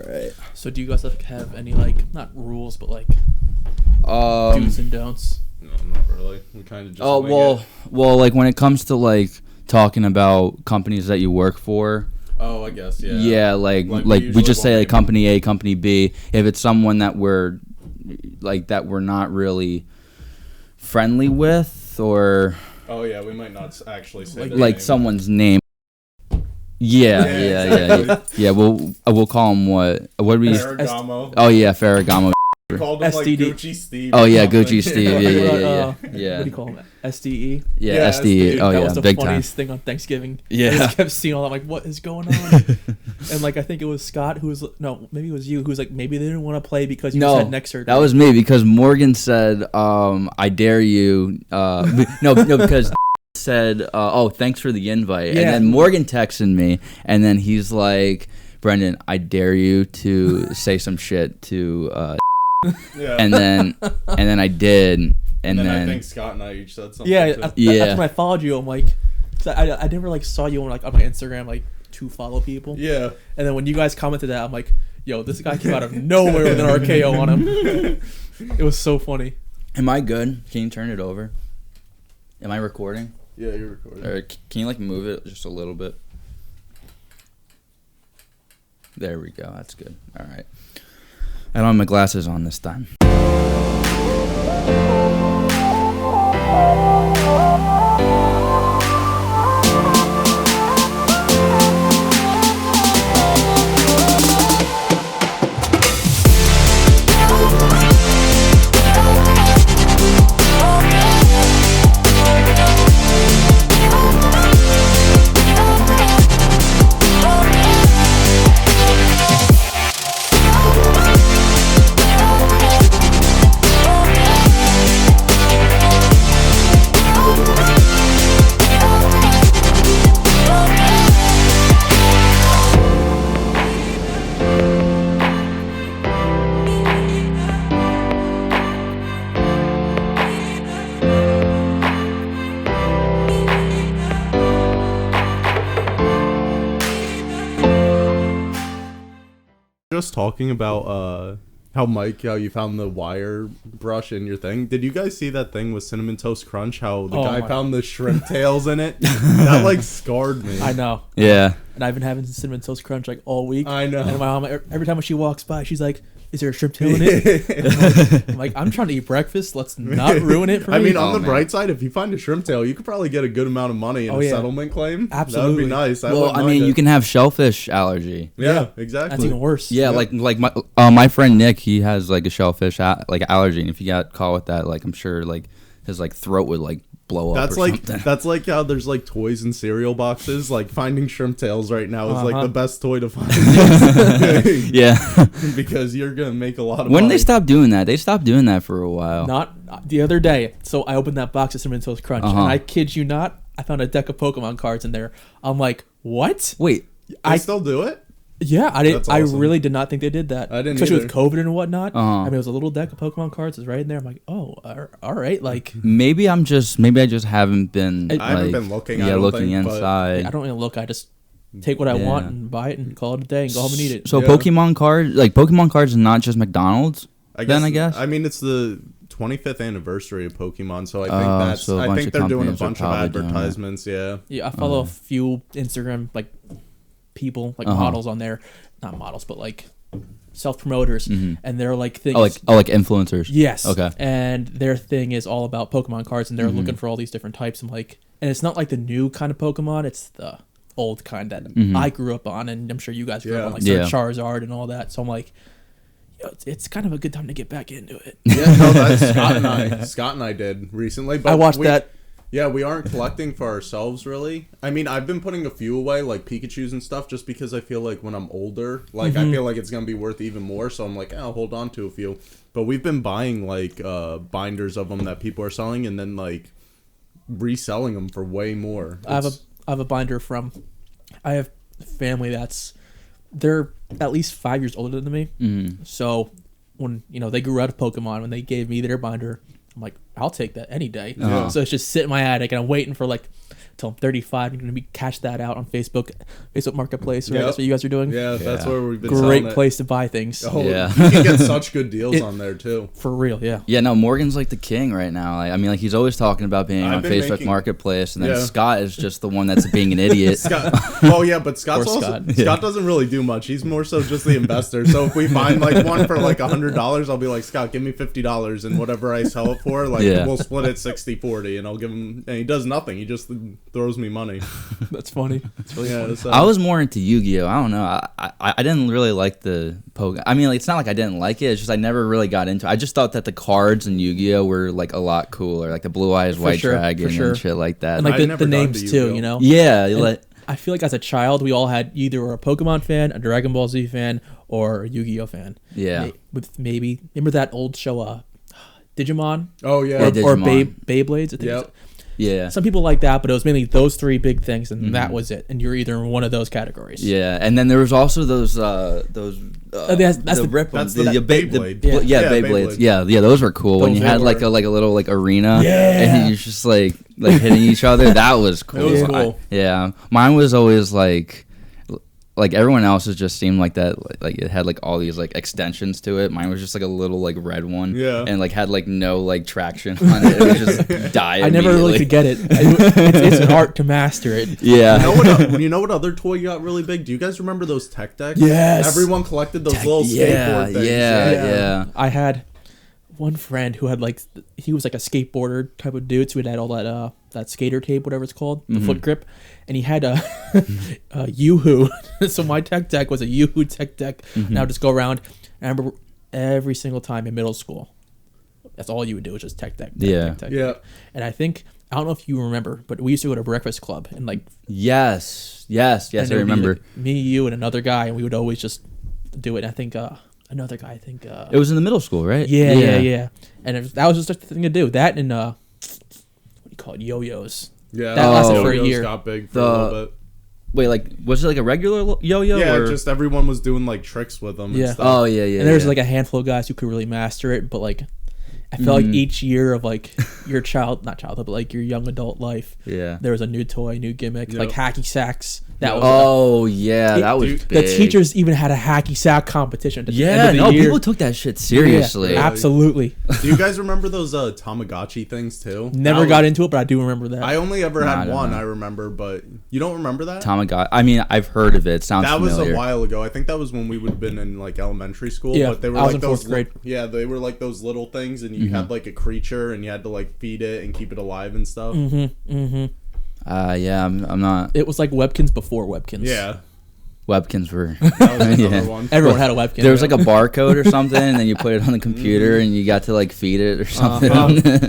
right. So do you guys have any like not rules but like do's and don'ts? No, not really. We kind of just. Oh well, like when it comes to like talking about companies that you work for. Oh, I guess yeah. Yeah, like we just say like company A, company B. If it's someone that we're not really friendly with, or Oh yeah, we might not actually say like someone's name. Yeah. We'll call him what do we? Ferragamo. Oh yeah, Ferragamo. We called him like STD. Gucci Steve. Oh yeah, Gucci Steve. Yeah. What do you call them? SDE. Yeah, SDE. Oh That yeah, was the big time. funniest thing on Thanksgiving. Yeah. I just kept seeing all that. I'm like, what is going on? And like, I think it was Scott who was maybe it was you who was like, maybe they didn't want to play because you just had neck surgery. That was me because Morgan said, "I dare you." No, because said, "Oh, thanks for the invite," and then Morgan texted me, and then he's like, "Brendan, I dare you to say some shit to." And then I did, and then I think Scott and I each said something. That's when I followed you. I'm like, 'cause I never like saw you on like on my Instagram like to follow people. Yeah. And then when you guys commented that, I'm like, yo, this guy came out of nowhere with an RKO on him. It was so funny. Am I good? Can you turn it over? Am I recording? Yeah, you're recording. Or can you like move it just a little bit? There we go. That's good. All right. I don't have my glasses on this time. Just talking about how you found the wire brush in your thing. Did you guys see that thing with Cinnamon Toast Crunch? How the guy found the shrimp tails in it? That like scarred me. I know. Yeah. And I've been having Cinnamon Toast Crunch like all week. I know. And my mom, every time she walks by, she's like, "Is there a shrimp tail in it?" I'm like, I'm trying to eat breakfast. Let's not ruin it for me. I mean, on the bright side, if you find a shrimp tail, you could probably get a good amount of money in a settlement claim. Absolutely. That would be nice. Well, I mean, you can have shellfish allergy. Yeah, exactly. That's even worse. Yeah, like my friend Nick, he has like a shellfish allergy, and if he got caught with that, like I'm sure like his like throat would like blow up. That's like how there's like toys and cereal boxes. Like finding shrimp tails right now is like the best toy to find. Yeah, because you're gonna make a lot of. When money. did they stop doing that? They stopped doing that for a while. Not the other day. So I opened that box of Cinnamon Toast Crunch, and I kid you not, I found a deck of Pokemon cards in there. I'm like, what? Wait, I still do it. Yeah, I didn't. That's awesome. I really did not think they did that. I didn't, especially either. with COVID and whatnot. I mean, it was a little deck of Pokemon cards. It's right in there. I'm like, oh, all right. Like maybe I just haven't been. I haven't been looking. Yeah, looking inside. I don't even look. I just take what I want and buy it and call it a day and go home and eat it. So Pokemon cards, is not just McDonald's. I guess. I mean, it's the 25th anniversary of Pokemon, so I think they're doing a bunch of advertisements. Yeah. Yeah, I follow a few Instagram like people like models on there, not models, but like self promoters, and they're like things. Like influencers. Yes. Okay. And their thing is all about Pokemon cards, and they're looking for all these different types. I'm like, and it's not like the new kind of Pokemon; it's the old kind that I grew up on, and I'm sure you guys grew up on, like Charizard and all that. So I'm like, it's kind of a good time to get back into it. Yeah, no, that's Scott and I did recently. But I watched that. Yeah, we aren't collecting for ourselves, really. I mean, I've been putting a few away, like Pikachus and stuff, just because I feel like when I'm older, like, I feel like it's going to be worth even more, so I'm like, I'll hold on to a few. But we've been buying, like, binders of them that people are selling, and then, like, reselling them for way more. I have a binder from... I have family they're at least 5 years older than me, so when, they grew out of Pokemon, when they gave me their binder... I'm like, I'll take that any day. So it's just sitting in my attic, and I'm waiting for like until I'm 35. I'm going to cash that out on Facebook Marketplace, right? That's what you guys are doing? Yeah, that's where we've been Great place to buy things. Oh, yeah. You can get such good deals on there, too. For real, yeah. Yeah, no, Morgan's like the king right now. Like, I mean, like, he's always talking about being on Facebook Marketplace, and then Scott is just the one that's being an idiot. But Scott doesn't really do much. He's more so just the investor. So if we find like one for like $100, I'll be like, Scott, give me $50, and whatever I sell it for, like we'll split it 60-40, and I'll give him. And he does nothing. He just throws me money. That's funny. That's really funny. I was more into Yu-Gi-Oh. I don't know. I didn't really like the Pokemon. I mean, like, it's not like I didn't like it. It's just I never really got into it. I just thought that the cards in Yu-Gi-Oh were like a lot cooler, like the Blue Eyes White Dragon and shit like that. And like the names too, you know. Yeah, I feel like as a child, we all had either a Pokemon fan, a Dragon Ball Z fan, or a Yu-Gi-Oh fan. Yeah. With maybe remember that old show, Digimon? Oh yeah, or Beyblades. I think yeah. Some people like that, but it was mainly those three big things, and that was it. And you're either in one of those categories. Yeah, and then there was also those that's the Beyblade. Beyblades. Yeah, those were cool. When you had like a little like arena, and you're just like hitting each other. That was cool. It was cool. Mine was always like everyone else's just seemed like that, like it had like all these like extensions to it. Mine was just like a little like red one, and like had like no like traction on it. It would just die. I never really could get it. It's an art to master it. Yeah. You know what other toy got really big? Do you guys remember those tech decks? Yes. Everyone collected those little skateboard things. Yeah. I had one friend who had like he was like a skateboarder type of dude, so he had all that skater tape, whatever it's called, the foot grip, and he had a Yoo-hoo. So my tech deck was a Yoo-hoo tech deck, and I would just go around. And I remember every single time in middle school, that's all you would do was just tech deck. Tech. And I don't know if you remember, but we used to go to Breakfast Club and like yes, I remember. Me, you, and another guy, and we would always just do it. And I think another guy, it was in the middle school, right? Yeah. And that was just the thing to do. That and what do you call it, yo-yos. Yeah, that lasted for a year. Got big for a little bit. Wait, like was it like a regular yo-yo? Yeah, or? Just everyone was doing like tricks with them. Yeah. And stuff. Oh yeah. And there's like a handful of guys who could really master it, but like I feel like each year of like your not childhood, but like your young adult life, there was a new toy, new gimmick, like hacky sacks. That was that was big. The teachers even had a hacky sack competition. People took that shit seriously. Yeah, absolutely. Do you guys remember those Tamagotchi things too? Never got into it, but I do remember that. I only ever had one. I remember, but you don't remember that? Tamagotchi. I mean, I've heard of it. Sounds familiar. That was a while ago. I think that was when we would have been in like elementary school. Yeah, but they were I was like in those. Fourth grade. Yeah, they were like those little things, and you had like a creature, and you had to like feed it and keep it alive and stuff. I'm not. It was like Webkins before Webkins. Yeah. Webkins were. That was another one. Everyone had a Webkin. There was like a barcode or something, and then you put it on the computer, and you got to like feed it or something.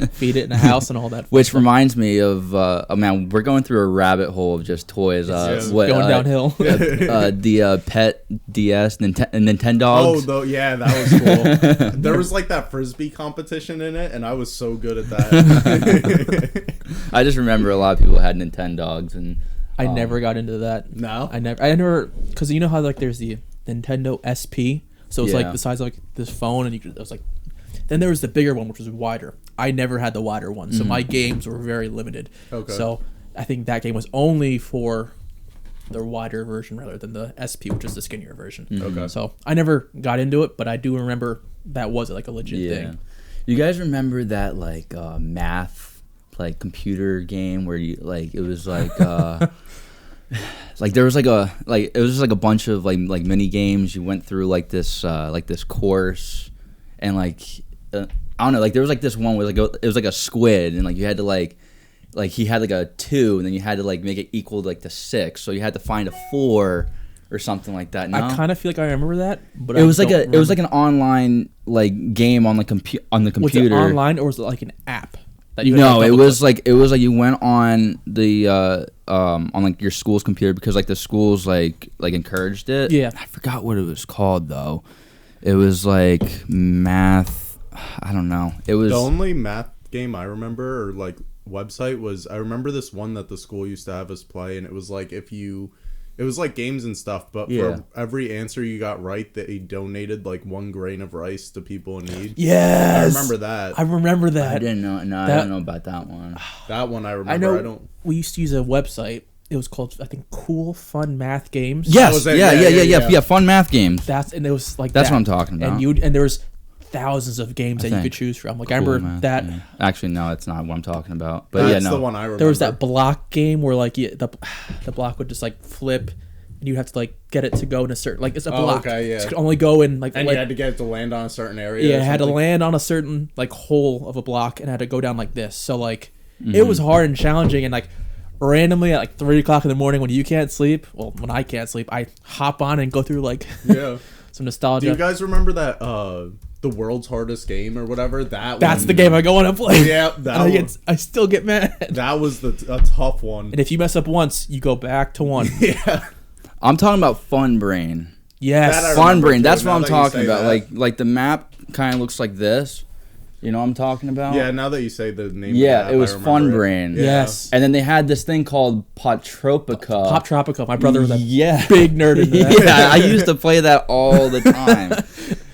Feed it in a house and all that. Which reminds me of, man, we're going through a rabbit hole of just toys. Going downhill. The Pet DS Nintendogs. Oh, that was cool. There was like that Frisbee competition in it, and I was so good at that. I just remember a lot of people had Nintendogs, and I never got into that. No, I never, because you know how like there's the Nintendo SP, so it's like the size of like this phone, and it was like, then there was the bigger one which was wider. I never had the wider one, so my games were very limited. Okay. So I think that game was only for the wider version rather than the SP, which is the skinnier version. Okay. So I never got into it, but I do remember that was like a legit thing. You guys remember that like math like computer game where you like it was like like there was like it was just like a bunch of like mini games. You went through like this course, and like I don't know, like there was like this one where like it was like a squid, and like you had to like he had like a 2, and then you had to like make it equal to like the 6, so you had to find a 4 or something like that. No? I kind of feel like I remember that, but it was like an online like game on the computer. Was it online or was it like an app? No, it was like you went on the on like your school's computer because like the schools like encouraged it. Yeah, I forgot what it was called though. It was like math. I don't know. It was the only math game I remember or like website was I remember this one that the school used to have us play, and it was like if you It was like games and stuff, but Yeah. for every answer you got right, they donated like 1 grain of rice to people in need. Yes, I remember that. I remember that. I didn't know. No, I don't know about that one. That one I remember. I know. We used to use a website. It was called, I think, Cool Fun Math Games. Yes. was it? Yeah. Fun math games. And it was like That's that. what I'm talking about. And there was thousands of games that you could choose from. Like I Cool remember math that. game. Actually, no, it's not what I'm talking about. But That's yeah, no. the one I remember. There was that block game where like the block would just like flip, and you have to like get it to go in a certain, like it's a block. Okay, yeah. It could only go in like And you had to get it to land on a certain area. yeah, or it had to something. land on a certain like hole of a block and had to go down like this. So like it was hard and challenging, and like randomly at like 3 o'clock in the morning when you can't sleep, well when I can't sleep, I hop on and go through like Yeah. some nostalgia. Do you guys remember that the world's hardest game or whatever? That's the game I go on and play. Yeah, I still get mad. that was a tough one. And if you mess up once, you go back to one. Yeah. I'm talking about Fun Brain. Yes. That I Fun remember Brain. too, That's now what I'm that you talking say about. that. Like the map kind of looks like this. You know what I'm talking about? Yeah, now that you say the name Yeah, of the it was app, I Fun remember it. Brain. Yeah. Yes. And then they had this thing called Potropica. Pop Tropica. My brother was a Yeah. big nerd in that. Yeah, I used to play that all the time.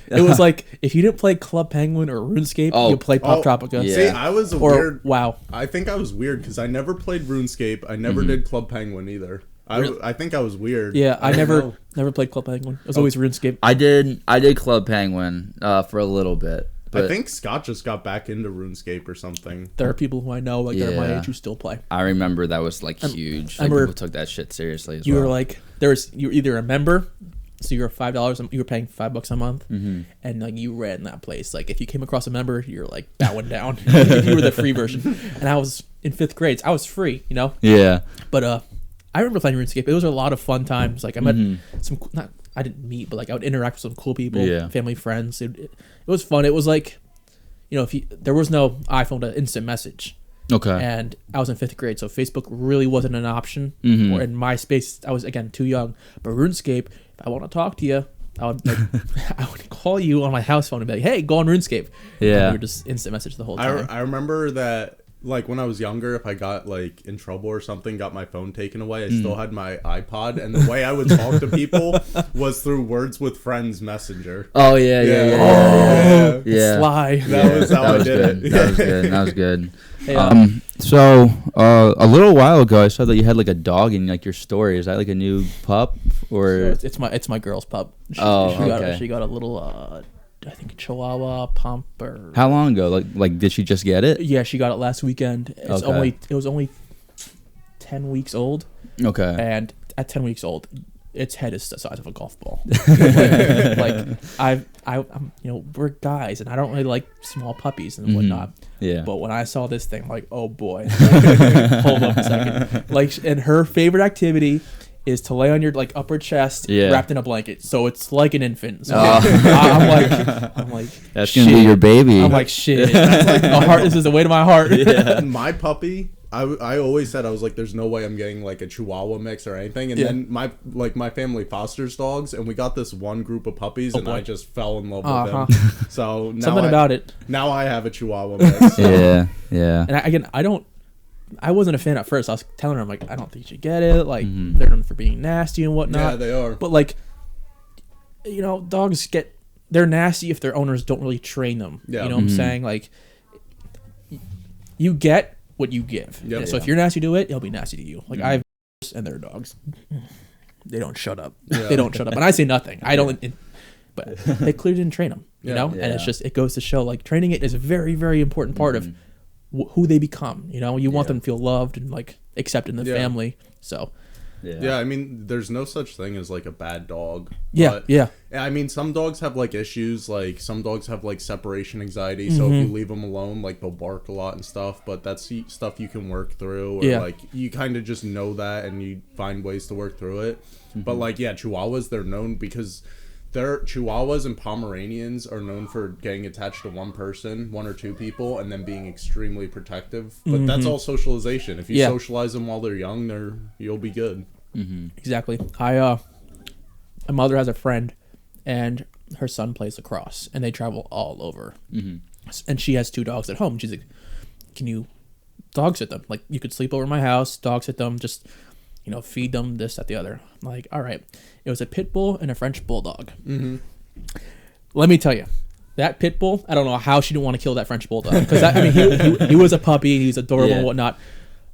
It was like if you didn't play Club Penguin or RuneScape, Oh. you played Pop Oh, Tropica. yeah. See, I was a Or weird. WoW. I think I was weird because I never played RuneScape. I never did Club Penguin either. I think I was weird. Yeah, I don't know. never played Club Penguin. It was always RuneScape. I did Club Penguin for a little bit. But I think Scott just got back into RuneScape or something. There are people who I know like they're my Yeah. age who still play. I remember that was like huge. I Like, remember people took that shit seriously as You well. were like you were either a member, so you were $5. You were paying $5 a month, and like you ran that place. Like if you came across a member, you're like bowing down. If you were the free version, and I was in 5th grade. So I was free, you know. Yeah. But I remember playing RuneScape. It was a lot of fun times. Like I met I didn't meet, but like I would interact with some cool people, Yeah. family, friends. It was fun. It was like, you know, there was no iPhone to instant message. Okay. And I was in 5th grade, so Facebook really wasn't an option. Mhm. Or in MySpace, I was again too young. But RuneScape, if I want to talk to you, I would like, I would call you on my house phone and be like, "Hey, go on RuneScape." Yeah. And we would just instant message the whole time. I remember that, like, when I was younger, if I got, like, in trouble or something, got my phone taken away, I still had my iPod, and the way I would talk to people was through Words with Friends Messenger. Oh yeah, yeah, yeah. Oh, Yeah. Sly. That was how I did good. it. That was good. That was good. Hey, So a little while ago, I saw that you had like a dog in like your story. Is that like a new pup or? it's my girl's pup. She okay. got a little I think Chihuahua pump or How long ago? Like did she just get it? yeah, she got it last weekend. It was only 10 weeks old, Okay. and at 10 weeks old, its head is the size of a golf ball. like I'm we're guys, and I don't really like small puppies and whatnot. Yeah. But when I saw this thing, I'm like, oh boy, hold up a second. Like, and her favorite activity is to lay on your like upper chest, wrapped in a blanket, so it's like an infant. So I'm like, That's gonna be your baby. I'm like, shit. Like, my heart. This is the weight of my heart. Yeah. My puppy, I always said, I was like, there's no way I'm getting like a Chihuahua mix or anything. And then my family fosters dogs, and we got this one group of puppies, and boy. I just fell in love with them. So now Something about it. Now I have a Chihuahua mix. So. Yeah. And I wasn't a fan at first. I was telling her, I'm like, I don't think you should get it. Like, they're known for being nasty and whatnot. Yeah, they are. But like, you know, dogs they're nasty if their owners don't really train them. Yeah. You know what I'm saying? Like, you get what you give. Yep. So if you're nasty to it, it'll be nasty to you. Like I have and their dogs, they don't shut up. Yeah. They don't shut up, and I say nothing. I don't. But they clearly didn't train them. You know, Yeah. and it's just it goes to show like training it is a very very important part of who they become. You know, you want them to feel loved and like accepted in the family. So. Yeah, I mean, there's no such thing as like a bad dog. Yeah, But, yeah. I mean, some dogs have like issues. Like some dogs have like separation anxiety. So if you leave them alone, like they'll bark a lot and stuff. But that's stuff you can work through. Or like you kind of just know that, and you find ways to work through it. But like Chihuahuas, they're known because Chihuahuas and Pomeranians are known for getting attached to one person, one or two people, and then being extremely protective. But that's all socialization. If you socialize them while they're young, you'll be good. Exactly. My mother has a friend, and her son plays lacrosse, and they travel all over. And she has 2 dogs at home. She's like, "Can you dog sit them? Like, you could sleep over my house, dog sit them. Just feed them this, that, the other. I'm like, all right. It was a pit bull and a French bulldog. Mm-hmm. Let me tell you, that pit bull, I don't know how she didn't want to kill that French bulldog. Because, he was a puppy. He was adorable and whatnot.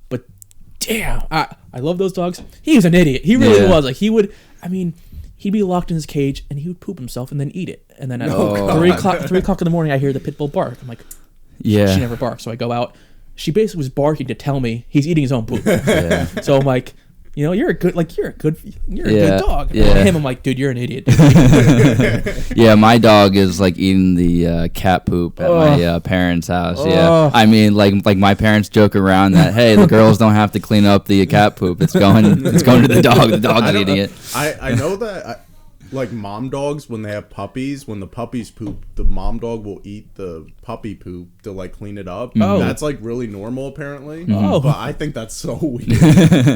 But, damn, I love those dogs. He was an idiot. He really was. Like, he'd be locked in his cage, and he would poop himself and then eat it. And then at 3 o'clock in the morning, I hear the pit bull bark. I'm like, she never barks. So I go out. She basically was barking to tell me he's eating his own poop. Yeah. So I'm like, you're a good dog. Yeah. And him, I'm like, dude, you're an idiot. Yeah, my dog is like eating the cat poop at my parents' house. Yeah, I mean, like my parents joke around that, hey, the girls don't have to clean up the cat poop. It's going to the dog. The dog's eating it. I know that. Like mom dogs, when they have puppies, when the puppies poop, the mom dog will eat the puppy poop to like clean it up. Oh. That's like really normal apparently. Oh. But I think that's so weird.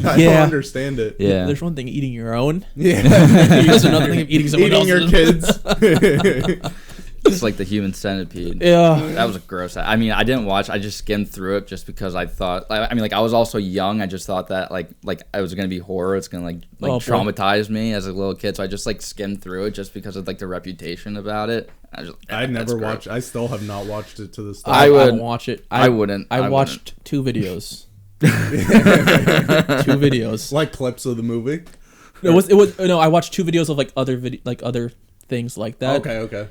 I don't understand it. Yeah. There's one thing eating your own. Yeah. There's another thing of eating someone else's. Eating your kids. It's like the human centipede. Yeah. That was gross. I mean, I didn't watch. I just skimmed through it just because I thought. I was also young. I just thought that like it was gonna be horror. It's gonna traumatize me as a little kid. So I just like skimmed through it just because of like the reputation about it. I never watched. I still have not watched it to this day. I would watch it. I wouldn't. I watched 2 videos. 2 videos. Like clips of the movie. It was no. I watched 2 videos of like other things like that. Okay.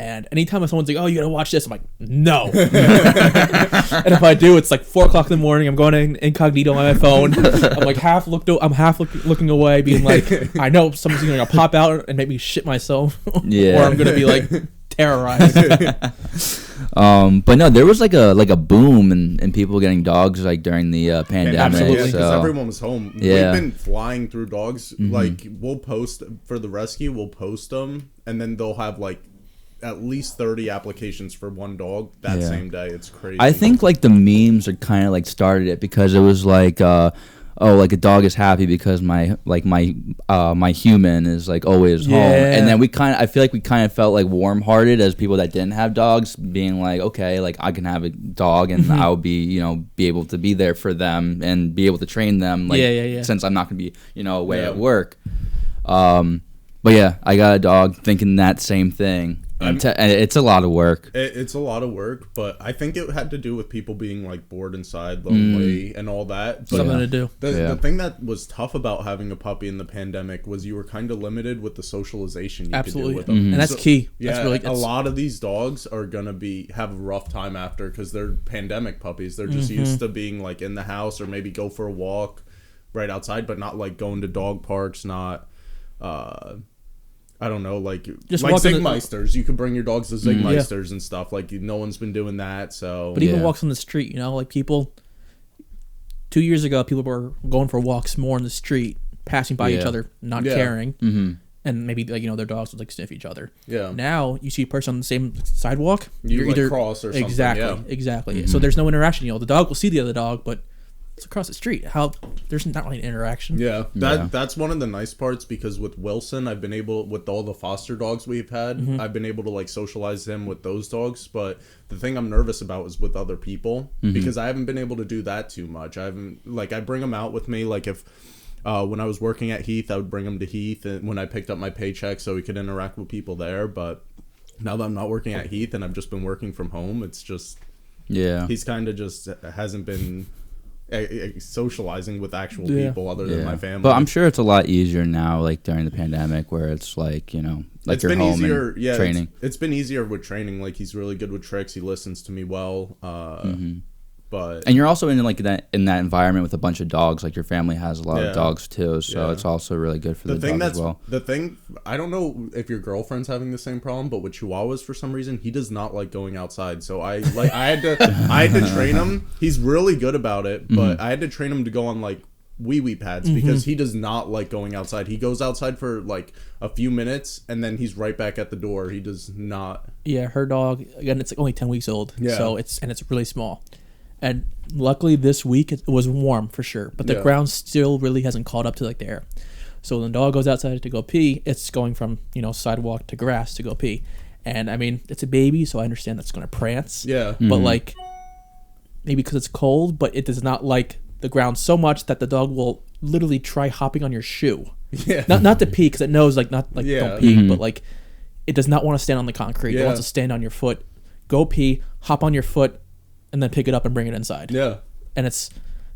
And anytime someone's like, "Oh, you gotta watch this," I'm like, "No." And if I do, it's like 4 o'clock in the morning. I'm going incognito on my phone. I'm like I'm half looking away, being like, "I know something's gonna pop out and make me shit myself, or I'm gonna be like terrorized." But no, there was like a boom in people getting dogs like during the pandemic. Absolutely, because everyone was home. Yeah. We've been flying through dogs. Mm-hmm. Like we'll post for the rescue. We'll post them, and then they'll have like at least 30 applications for one dog that same day. It's crazy. I think like the memes are kind of like started it because it was like like a dog is happy because my human is like always home. And then I feel like we kind of felt like warm-hearted as people that didn't have dogs, being like, okay, like I can have a dog and I'll be be able to be there for them and be able to train them like since I'm not gonna be away at work. But yeah, I got a dog thinking that same thing. And it's a lot of work. It's a lot of work, but I think it had to do with people being like bored inside, lonely, and all that. But something to do. The thing that was tough about having a puppy in the pandemic was you were kind of limited with the socialization you could do with them. Mm-hmm. And that's key. Yeah, a lot of these dogs are gonna have a rough time after because they're pandemic puppies. They're just used to being like in the house or maybe go for a walk right outside, but not like going to dog parks, not I don't know, like Zigmeisters. You could bring your dogs to Zigmeisters and stuff. Like no one's been doing that. So, but even walks on the street, like people. 2 years ago, people were going for walks more in the street, passing by each other, not caring, and maybe like their dogs would like sniff each other. Yeah. Now you see a person on the same sidewalk, you're either cross or something. Exactly. Mm-hmm. So there's no interaction. The dog will see the other dog, but it's across the street. There's not really an interaction. Yeah, that's one of the nice parts because with Wilson, I've been able, with all the foster dogs we've had, I've been able to like socialize him with those dogs. But the thing I'm nervous about is with other people because I haven't been able to do that too much. I bring them out with me. Like if when I was working at Heath, I would bring him to Heath, and when I picked up my paycheck, so he could interact with people there. But now that I'm not working at Heath and I've just been working from home, it's just he's kind of just hasn't been socializing with actual people other than my family. But I'm sure it's a lot easier now, like during the pandemic, where it's like like you're home and training. It's been easier with training. Like he's really good with tricks. He listens to me well. And you're also in like that environment with a bunch of dogs. Like your family has a lot of dogs too, so it's also really good for the dog as well. The thing, I don't know if your girlfriend's having the same problem, but with Chihuahuas, for some reason, he does not like going outside. So I had to train him. He's really good about it, but I had to train him to go on like wee pads because he does not like going outside. He goes outside for like a few minutes and then he's right back at the door. He does not. Yeah, her dog, again, it's only 10 weeks old. Yeah. So it's really small. And luckily this week it was warm for sure, but the ground still really hasn't caught up to like the air. So when the dog goes outside to go pee, it's going from sidewalk to grass to go pee. And I mean, it's a baby, so I understand that's going to prance. Yeah. But like maybe because it's cold, but it does not like the ground so much that the dog will literally try hopping on your shoe. Yeah. Not to pee, because it knows like not like don't pee, Mm-hmm. but like it does not want to stand on the concrete. It Yeah. wants to stand on your foot. Go pee, hop on your foot, and then pick it up and bring it inside. Yeah. And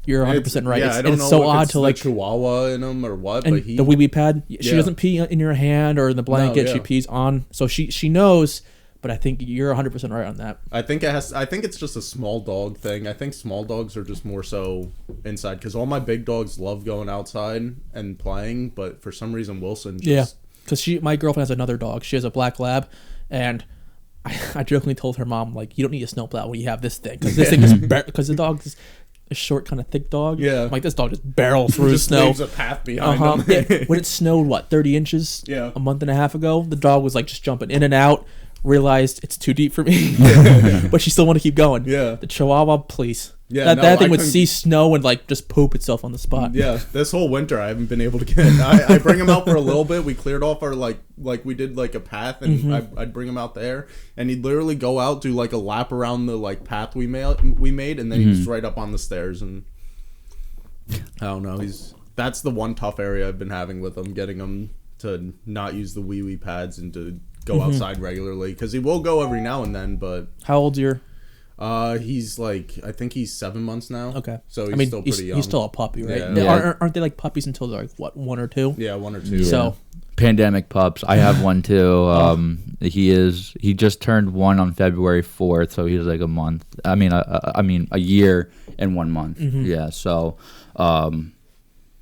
you're 100% right. Yeah, It's, I don't and know it's so if odd it's to the like Chihuahua in him or what, and but he the wee wee pad. She Yeah. doesn't pee in your hand or in the blanket. yeah. She pees on. So she knows. But I think you're 100% right on that. I think it's just a small dog thing. I think small dogs are just more so inside, because all my big dogs love going outside and playing, but for some reason Wilson just because my girlfriend has another dog. She has a black lab, and I jokingly told her mom, like, you don't need a snowplow when you have this thing, because this thing just because the dog is a short, kind of thick dog. Yeah. I'm like, this dog just barrels through just snow. leaves a path behind him. Yeah. When it snowed, 30 inches Yeah. a month and a half ago, the dog was like just jumping in and out. Realized it's too deep for me, but she still want to keep going. Yeah. The Chihuahua, please. Yeah, that thing I would couldn't- see snow and like just poop itself on the spot. Yeah, this whole winter I haven't been able to get. I bring him out for a little bit. We cleared off our like we did like a path, and Mm-hmm. I'd bring him out there, and he'd literally go out, do like a lap around the like path we made, and then he'd just right up on the stairs, and I don't know. That's the one tough area I've been having with him, getting him to not use the wee wee pads and to go outside regularly, because he will go every now and then, but How old's your? he's like, I think he's 7 months now. Okay. So he's still pretty young. He's still a puppy, right? Yeah. Aren't they like puppies until they're like what, 1 or 2? Yeah, 1 or 2. Yeah. So Pandemic pups. I have one too. He just turned 1 on February 4th, so he's like a month. I mean a year and 1 month. Yeah. So,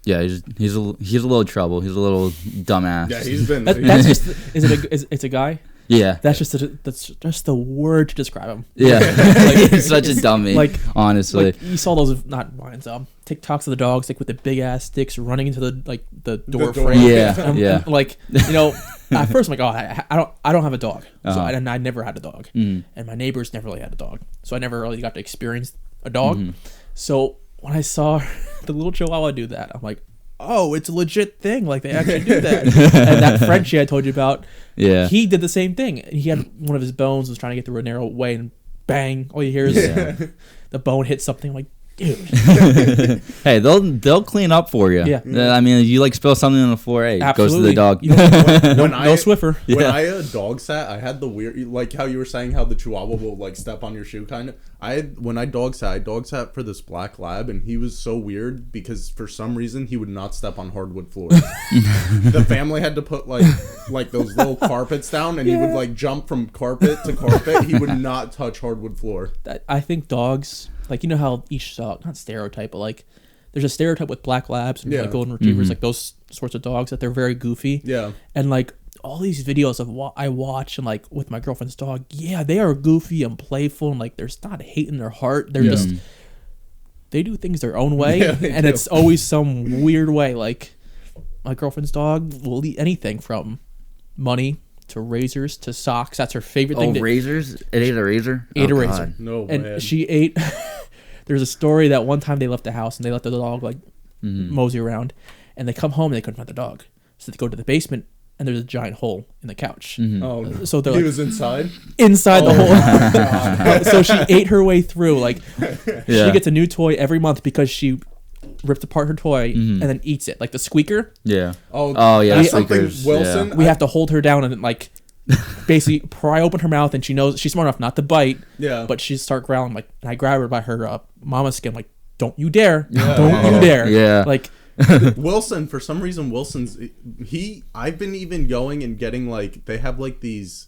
yeah, he's a little trouble. He's a little dumbass. Yeah, he's been. that's just it's a guy. Yeah. That's just the word to describe him. Yeah. He's such a dummy. Like honestly. Like you saw those not mine, TikToks of the dogs like with the big ass sticks running into the door door. frame. Yeah, yeah. And, like at first I'm like, oh, I don't have a dog, so I never had a dog, and my neighbors never really had a dog, so I never really got to experience a dog. So when I saw the little Chihuahua do that, I'm like, oh, it's a legit thing. Like they actually do that. And that Frenchie I told you about, Yeah. he did the same thing. He had one of his bones was trying to get through a narrow way, and bang, all you hear is the bone hit something. I'm like, dude. Hey, they'll clean up for you. Yeah. I mean, you like spill something on the floor, hey, it goes to the Absolutely. dog. You don't- no Swiffer. When I dog sat, I had the weird, like how you were saying how the Chihuahua will like step on your shoe, kind of. When I dog sat for this black lab, and he was so weird because for some reason he would not step on hardwood floors. The family had to put like those little carpets down, and he would like jump from carpet to carpet. He would not touch hardwood floor. I think dogs, like, you know how each dog, not stereotype, but like there's a stereotype with black labs and like golden retrievers, like those sorts of dogs, that they're very goofy. Yeah. And like all these videos of what I watch and like with my girlfriend's dog, they are goofy and playful, and like there's not hate in their heart. They're just, they do things their own way, and it's always some weird way. Like my girlfriend's dog will eat anything from money to razors to socks. That's her favorite thing. Razors? It ate a razor? Ate a Oh, razor. God. No, And man. she ate. There's a story that one time they left the house and they let the dog like mosey around, and they come home and they couldn't find the dog, so they go to the basement and there's a giant hole in the couch. Oh, So they're he like, was inside. inside the Oh, hole. So she ate her way through. Like Yeah. she gets a new toy every month because she ripped apart her toy and then eats it, like the squeaker. Yeah. Oh, yeah, that's something squeakers, Wilson. We have to hold her down and like basically pry open her mouth, and she knows she's smart enough not to bite. Yeah. But she start growling, like, and I grab her by her mama's skin, like, don't you dare, don't you dare. Yeah. Like Wilson, for some reason, I've been even going and getting like, they have like these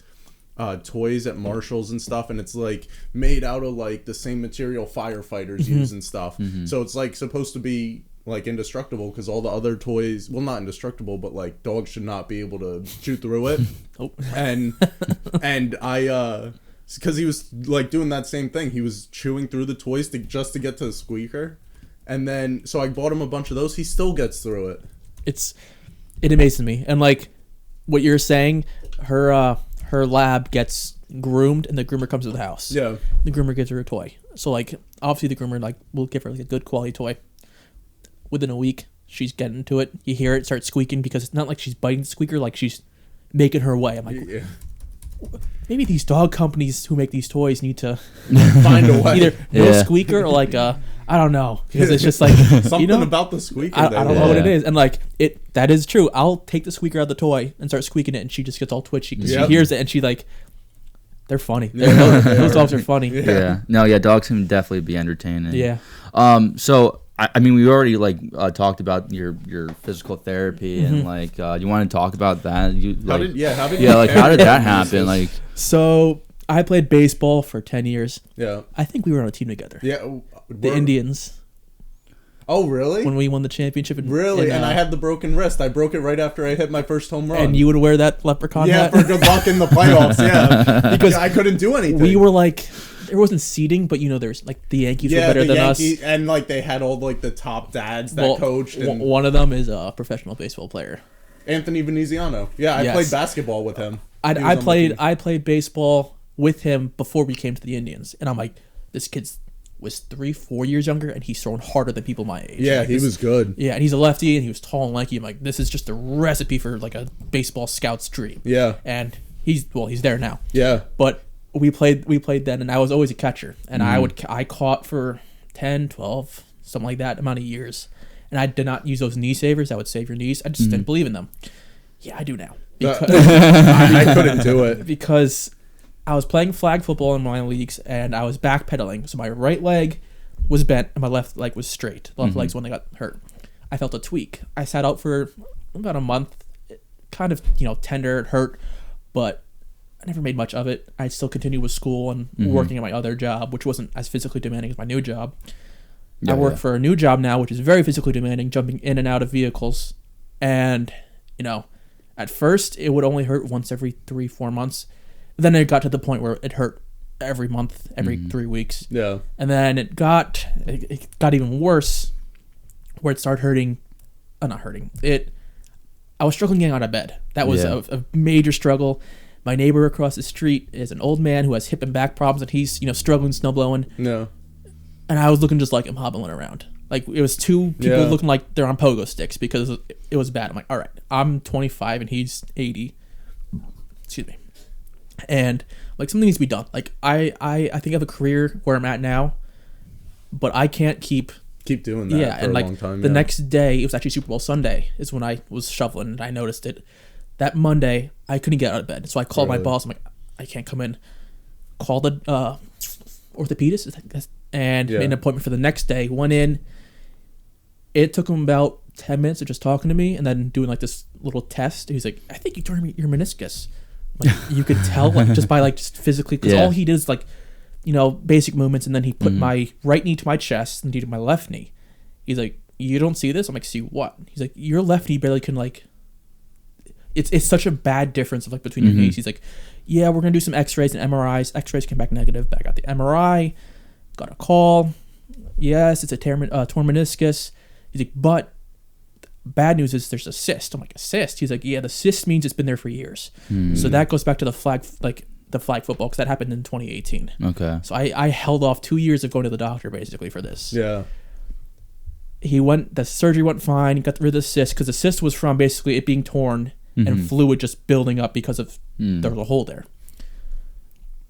toys at Marshalls and stuff, and it's like made out of like the same material firefighters use and stuff. So it's like supposed to be like indestructible, because all the other toys, well, not indestructible, but like dogs should not be able to chew through it. And I because he was like doing that same thing, he was chewing through the toys just to get to the squeaker, and then so I bought him a bunch of those. He still gets through it. it amazes me. And like what you're saying, her lab gets groomed and the groomer comes to the house. Yeah. The groomer gives her a toy. So like obviously the groomer like will give her like a good quality toy. Within a week, she's getting into it. You hear it start squeaking, because it's not like she's biting the squeaker, like she's making her way. I'm like, Yeah. maybe these dog companies who make these toys need to Find a way. either no Yeah. squeaker or like a I don't know, because it's just like something about the squeaker. I don't know what it is, and like that is true. I'll take the squeaker out of the toy and start squeaking it, and she just gets all twitchy because she hears it, and she like, they're funny. Those dogs are funny. Yeah, dogs can definitely be entertaining. Yeah. So I mean, we already talked about your physical therapy and you want to talk about that? How did that happen? Like, so I played baseball for 10 years. Yeah. I think we were on a team together. Yeah. The Indians. Oh, really? When we won the championship. And I had the broken wrist. I broke it right after I hit my first home run. And you would wear that leprechaun hat? Yeah, for good luck in the playoffs, yeah. Because I couldn't do anything. We were like, there wasn't seeding, but there's like the Yankees were better than us. And like they had all like the top dads that coached. And one of them is a professional baseball player. Anthony Veneziano. Yeah, I played basketball with him. I played baseball with him before we came to the Indians. And I'm like, this kid's was 3-4 years younger, and he's throwing harder than people my age. Yeah, he was good. Yeah, and he's a lefty, and he was tall and lanky. I'm like, this is just a recipe for like a baseball scout's dream. Yeah, and he's there now. Yeah, but we played then, and I was always a catcher, and I caught for 10, 12, something like that amount of years, and I did not use those knee savers that would save your knees. I just didn't believe in them. Yeah, I do now. Because I couldn't do it because I was playing flag football in my leagues, and I was backpedaling. So my right leg was bent, and my left leg was straight. The left leg's when I got hurt. I felt a tweak. I sat out for about a month, kind of, tender, it hurt, but I never made much of it. I still continued with school and working at my other job, which wasn't as physically demanding as my new job. I work for a new job now, which is very physically demanding, jumping in and out of vehicles. And, at first, it would only hurt once every 3-4 months. Then it got to the point where it hurt every month, every 3 weeks. Yeah. And then it got even worse, where it started hurting. Not hurting. I was struggling getting out of bed. That was a major struggle. My neighbor across the street is an old man who has hip and back problems, and he's struggling snowblowing. No. And I was looking just like him hobbling around. Like, it was two people looking like they're on pogo sticks because it was bad. I'm like, all right, I'm 25 and he's 80. Excuse me. And like, something needs to be done. Like, I think I have a career where I'm at now, but I can't keep doing that for a long time. The next day, it was actually Super Bowl Sunday, is when I was shoveling and I noticed it. That Monday, I couldn't get out of bed. So I called my boss. I'm like, I can't come in. Call the orthopedist and made an appointment for the next day. Went in. It took him about 10 minutes of just talking to me and then doing like this little test. He's like, I think you tore your meniscus. Like, you could tell just by just physically, because all he did is basic movements, and then he put my right knee to my chest and he did my left knee. He's like, you don't see this? I'm like, see what? He's like, your left knee barely can it's such a bad difference of between your knees. He's like, yeah, we're gonna do some X-rays and MRIs. X-rays came back negative. But I got the MRI, got a call. Yes, it's a torn meniscus. He's like, but bad news is there's a cyst. I'm like, a cyst? He's like, yeah, the cyst means it's been there for years. So that goes back to the flag football, because that happened in 2018. Okay. So I held off 2 years of going to the doctor basically for this. Yeah. The surgery went fine. He got rid of the cyst, because the cyst was from basically it being torn and fluid just building up because of there was a hole there.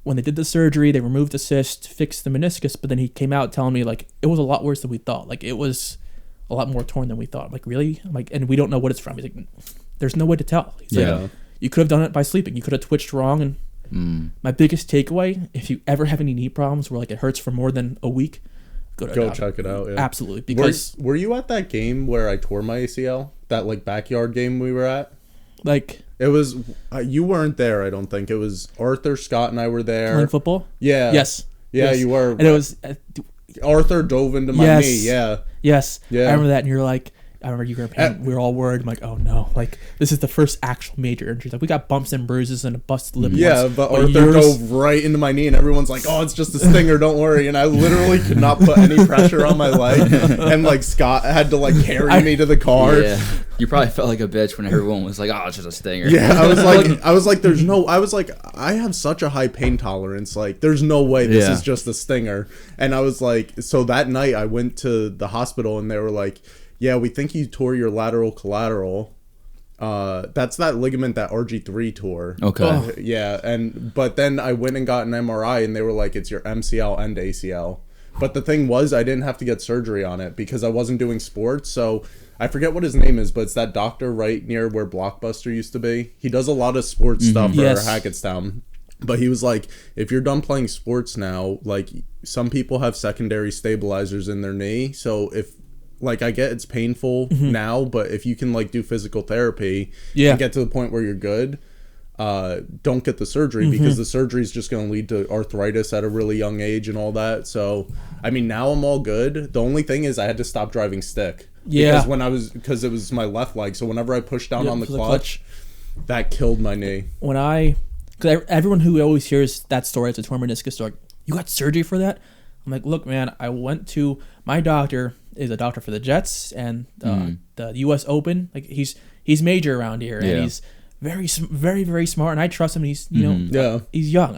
When they did the surgery, they removed the cyst, fixed the meniscus, but then he came out telling me it was a lot worse than we thought. It was a lot more torn than we thought. I'm like, really? I'm like, and we don't know what it's from. He's like, there's no way to tell. He's like, you could have done it by sleeping. You could have twitched wrong. And my biggest takeaway, if you ever have any knee problems where it hurts for more than a week, go check it out. Yeah. Absolutely. Because were you at that game where I tore my ACL? That backyard game we were at? It was you weren't there, I don't think. It was Arthur, Scott, and I were there. Playing football? Yeah. Yes. Yeah, yes. You were. And it was Arthur dove into my knee. Yeah. Yes. Yeah. I remember that, and you're like, I remember you were in pain. We were all worried. I'm like, oh no, this is the first actual major injury. We got bumps and bruises and a busted lip. Yeah, but Arthur dove right into my knee, and everyone's like, oh, it's just a stinger, don't worry. And I literally could not put any pressure on my leg, and Scott had to carry me to the car. Yeah. You probably felt like a bitch when everyone was like, oh, it's just a stinger. Yeah, I was like, I have such a high pain tolerance. There's no way this is just a stinger. And I was like, so that night I went to the hospital, and they were like, yeah, we think you tore your lateral collateral. That's that ligament that RG3 tore. Okay. Yeah, but then I went and got an MRI, and they were like, it's your MCL and ACL, But the thing was, I didn't have to get surgery on it because I wasn't doing sports. So I forget what his name is, but it's that doctor right near where Blockbuster used to be. He does a lot of sports stuff for Hackettstown. But he was like, if you're done playing sports now, like some people have secondary stabilizers in their knee. So if, like, I get it's painful now, but if you can like do physical therapy and get to the point where you're good, don't get the surgery because the surgery is just going to lead to arthritis at a really young age and all that. So, I mean, now I'm all good. The only thing is I had to stop driving stick. Yeah. Because it was my left leg. So whenever I pushed down on the clutch, that killed my knee. Because everyone who always hears that story, it's a torn meniscus, they're like, you got surgery for that? I'm like, look, man, I went to, my doctor is a doctor for the Jets and the U.S. Open. Like, he's major around here, and he's very, very, very smart, and I trust him. And he's, he's young.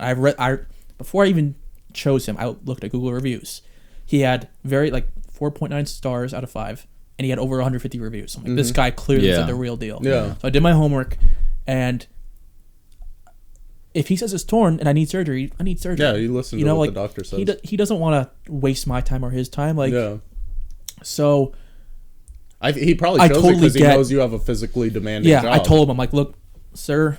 Before I even chose him, I looked at Google reviews. He had 4.9 stars out of 5, and he had over 150 reviews. I'm like, this guy clearly is the real deal. Yeah. So I did my homework, and if he says it's torn and I need surgery, I need surgery. Yeah, you listen to what the doctor says. He doesn't want to waste my time or his time. So he probably chose it because he knows you have a physically demanding job. I told him, I'm like, look, sir,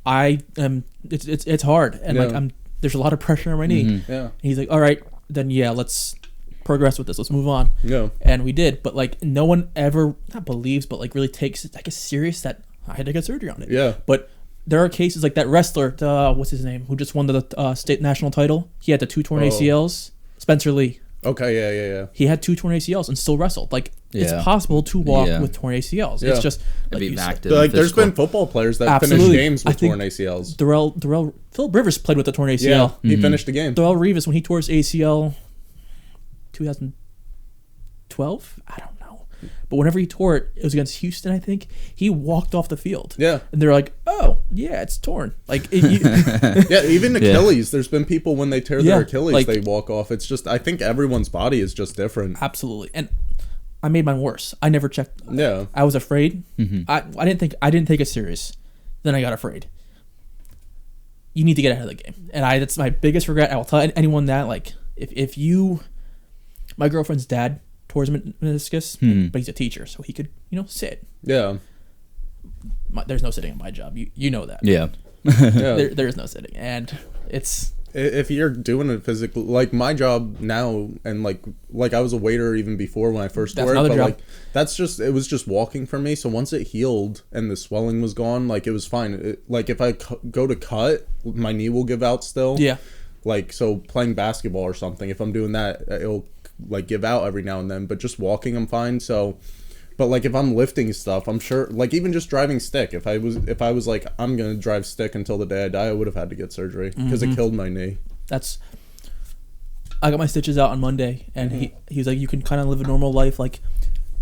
I am. It's hard, and there's a lot of pressure on my knee. Yeah. And he's like, all right, then let's progress with this. Let's move on. Yeah. And we did, but no one ever not believes, but really takes it serious that I had to get surgery on it. Yeah. But there are cases like that wrestler, what's his name, who just won the state national title. He had the 2 torn ACLs. Spencer Lee. Okay, yeah. He had 2 torn ACLs and still wrestled. It's possible to walk with torn ACLs. Yeah. It's just there's been football players that finished games with torn ACLs. Philip Rivers played with a torn ACL. Yeah, he finished the game. Darrelle Revis, when he tore his ACL, 2012, I don't know. But whenever he tore it, it was against Houston, I think. He walked off the field. Yeah. And they're like, oh, yeah, it's torn. Even Achilles. There's been people when they tear their Achilles, they walk off. It's just, I think everyone's body is just different. Absolutely. And I made mine worse. I never checked. Yeah. I was afraid. I didn't take it serious. Then I got afraid. You need to get ahead of the game. And that's my biggest regret. I will tell anyone that, if you, my girlfriend's dad tore his meniscus, but he's a teacher, so he could, sit. Yeah. There's no sitting at my job. You know that. Yeah. There's no sitting, and it's. If you're doing it physically, like my job now, and like I was a waiter even before when I first tore it, but it was just walking for me. So once it healed and the swelling was gone, it was fine. If I go to cut, my knee will give out still. Yeah. So playing basketball or something, if I'm doing that, it'll give out every now and then, but just walking I'm fine. So but if I'm lifting stuff, I'm sure even just driving stick, if I was like I'm gonna drive stick until the day I die, I would have had to get surgery because it killed my knee. I got my stitches out on Monday, and he was like, you can kind of live a normal life,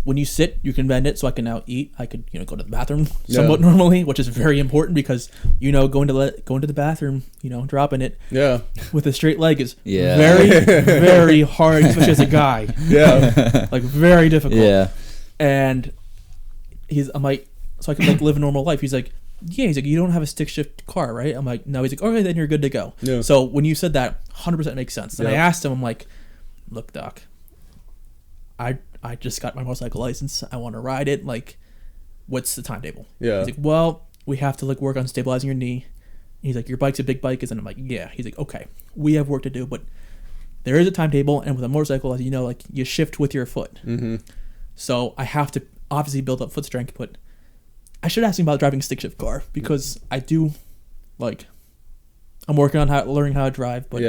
when you sit you can bend it, so I can now eat. I could go to the bathroom somewhat normally, which is very important because going to the bathroom, dropping it with a straight leg is very very hard, especially as a guy. Very difficult. And I'm like, so I can live a normal life. He's like, you don't have a stick shift car, right? I'm like, no. He's like, okay, then you're good to go. So when you said that, 100% makes sense. And I asked him, I'm like, look, doc, I just got my motorcycle license. I want to ride it. What's the timetable? Yeah. He's like, well, we have to work on stabilizing your knee. He's like, your bike's a big bike, and I'm like, yeah. He's like, okay, we have work to do, but there is a timetable, and with a motorcycle, as you know, you shift with your foot. So I have to obviously build up foot strength, but I should ask him about driving a stick shift car because I do, I'm working on learning how to drive, but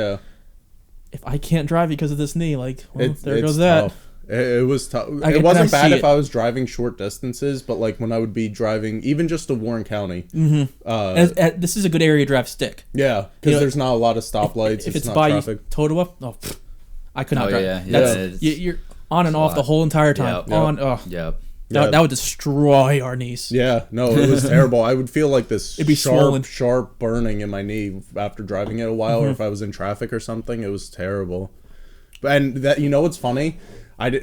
if I can't drive because of this knee, there goes that. Tough. It was tough. It wasn't bad if I was driving short distances, but when I would be driving even just to Warren County. This is a good area to drive stick. Yeah, because there's not a lot of stoplights. If it's not by traffic. Totowa, I could not drive. You're on and off the whole entire time. That would destroy our knees. Yeah, no, it was terrible. I would feel this It'd be sharp burning in my knee after driving it a while, or if I was in traffic or something. It was terrible. And that, what's funny?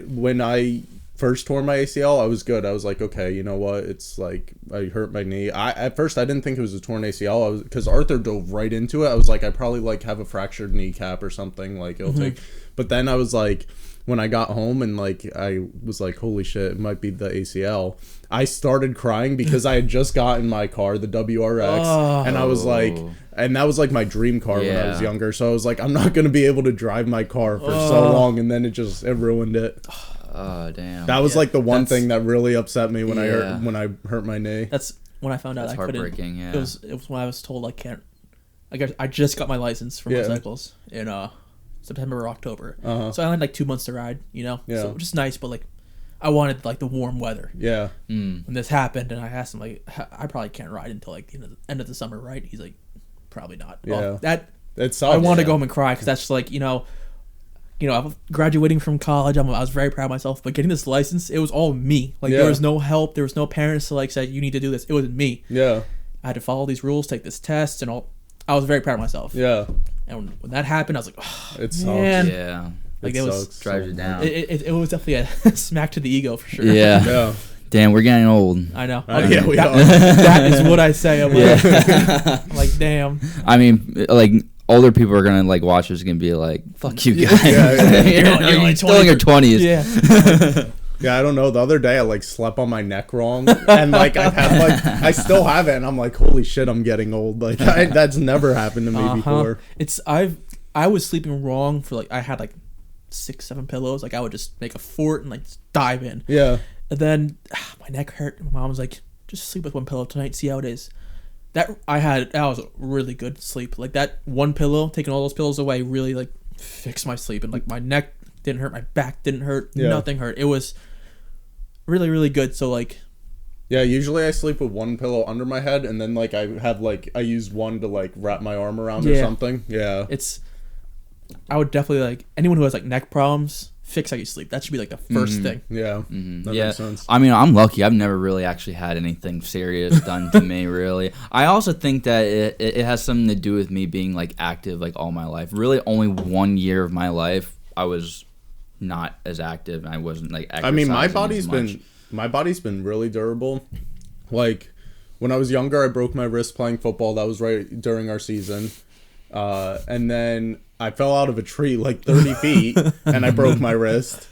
When I first tore my ACL, I was good. I was like, okay, you know what? It's like I hurt my knee. At first I didn't think it was a torn ACL. Because Arthur dove right into it. I was like, I probably like have a fractured kneecap or something. Like it'll take. But then I was like, when I got home and like I was like, holy shit, it might be the ACL. I started crying because I had just gotten my car, the WRX, and I was like, and that was like my dream car when I was younger. So I was like, I'm not gonna be able to drive my car for so long, and then it ruined it. Oh damn! That was like the one thing that really upset me when I hurt my knee. That's when I found out. That's heartbreaking. Yeah, it was when I was told I can't. I just got my license for motorcycles in September or October, so I had like 2 months to ride. So which is nice, but like I wanted like the warm weather. Yeah. When this happened, and I asked him like, I probably can't ride until like the end of the summer, right? He's like, probably not. Yeah. Well, it sucks. I wanted to go home and cry because that's like I'm graduating from college. I was very proud of myself, but getting this license, it was all me. Like there was no help. There was no parents to like say you need to do this. It was me. Yeah. I had to follow these rules, take this test, and all. I was very proud of myself. Yeah. And when that happened, I was like, oh, it sucks. Man. Yeah. Like it drives you down. It was definitely a smack to the ego for sure. Yeah. Yeah. Damn, we're getting old. I know. Yeah, we are. That is what I say. I'm like, I'm like, damn. I mean, like older people are gonna like watch this and be like, "Fuck you guys." You're still in your 20s. Yeah. Yeah, I don't know. The other day I like slept on my neck wrong, and like I still have it, and I'm like, holy shit, I'm getting old. Like that's never happened to me before. I was sleeping wrong for like I had like 6-7 pillows. Like I would just make a fort and like dive in. Yeah. And then my neck hurt. My mom was like, just sleep with one pillow tonight, see how it is. That was a really good sleep. Like that one pillow, taking all those pillows away, really like fixed my sleep. And like my neck didn't hurt, my back didn't hurt, nothing hurt. It was really, really good. So like, yeah, usually I sleep with one pillow under my head, and then like I use one to like wrap my arm around or something. Yeah. I would definitely like anyone who has like neck problems, fix how you sleep. That should be like the first thing. Yeah. That makes sense. I mean, I'm lucky. I've never really actually had anything serious done to me, really. I also think that it has something to do with me being like active like all my life. Really, only 1 year of my life I was not as active, and I wasn't like exercising. I mean, my body's been really durable. Like when I was younger, I broke my wrist playing football. That was right during our season. And then I fell out of a tree like 30 feet and I broke my wrist.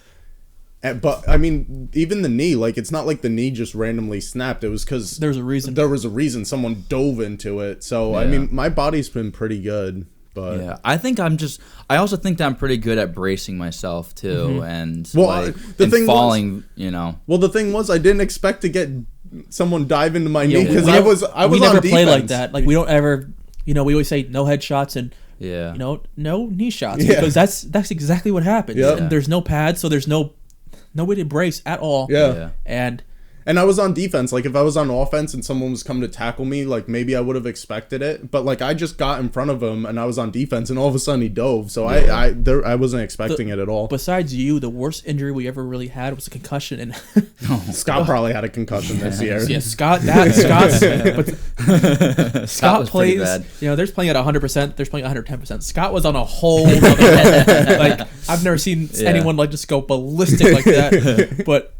But I mean, even the knee, like it's not like the knee just randomly snapped. It was because there was a reason. Someone dove into it. So I mean, my body's been pretty good. But yeah, I also think that I'm pretty good at bracing myself too, and falling. Well, the thing was, I didn't expect to get someone dive into my knee because I was we never on play defense. like that. Like we don't ever, we always say no headshots and no knee shots because that's exactly what happens. Yep. And there's no pads, so there's no way to brace at all. Yeah. And I was on defense. Like if I was on offense and someone was coming to tackle me, like maybe I would have expected it. But like I just got in front of him and I was on defense, and all of a sudden he dove. So I wasn't expecting it at all. Besides you, the worst injury we ever really had was a concussion. And Scott probably had a concussion this year. Yeah, Scott plays. There's playing at 100%. There's playing at 110%. Scott was on a whole other level. Like I've never seen anyone like just go ballistic like that. But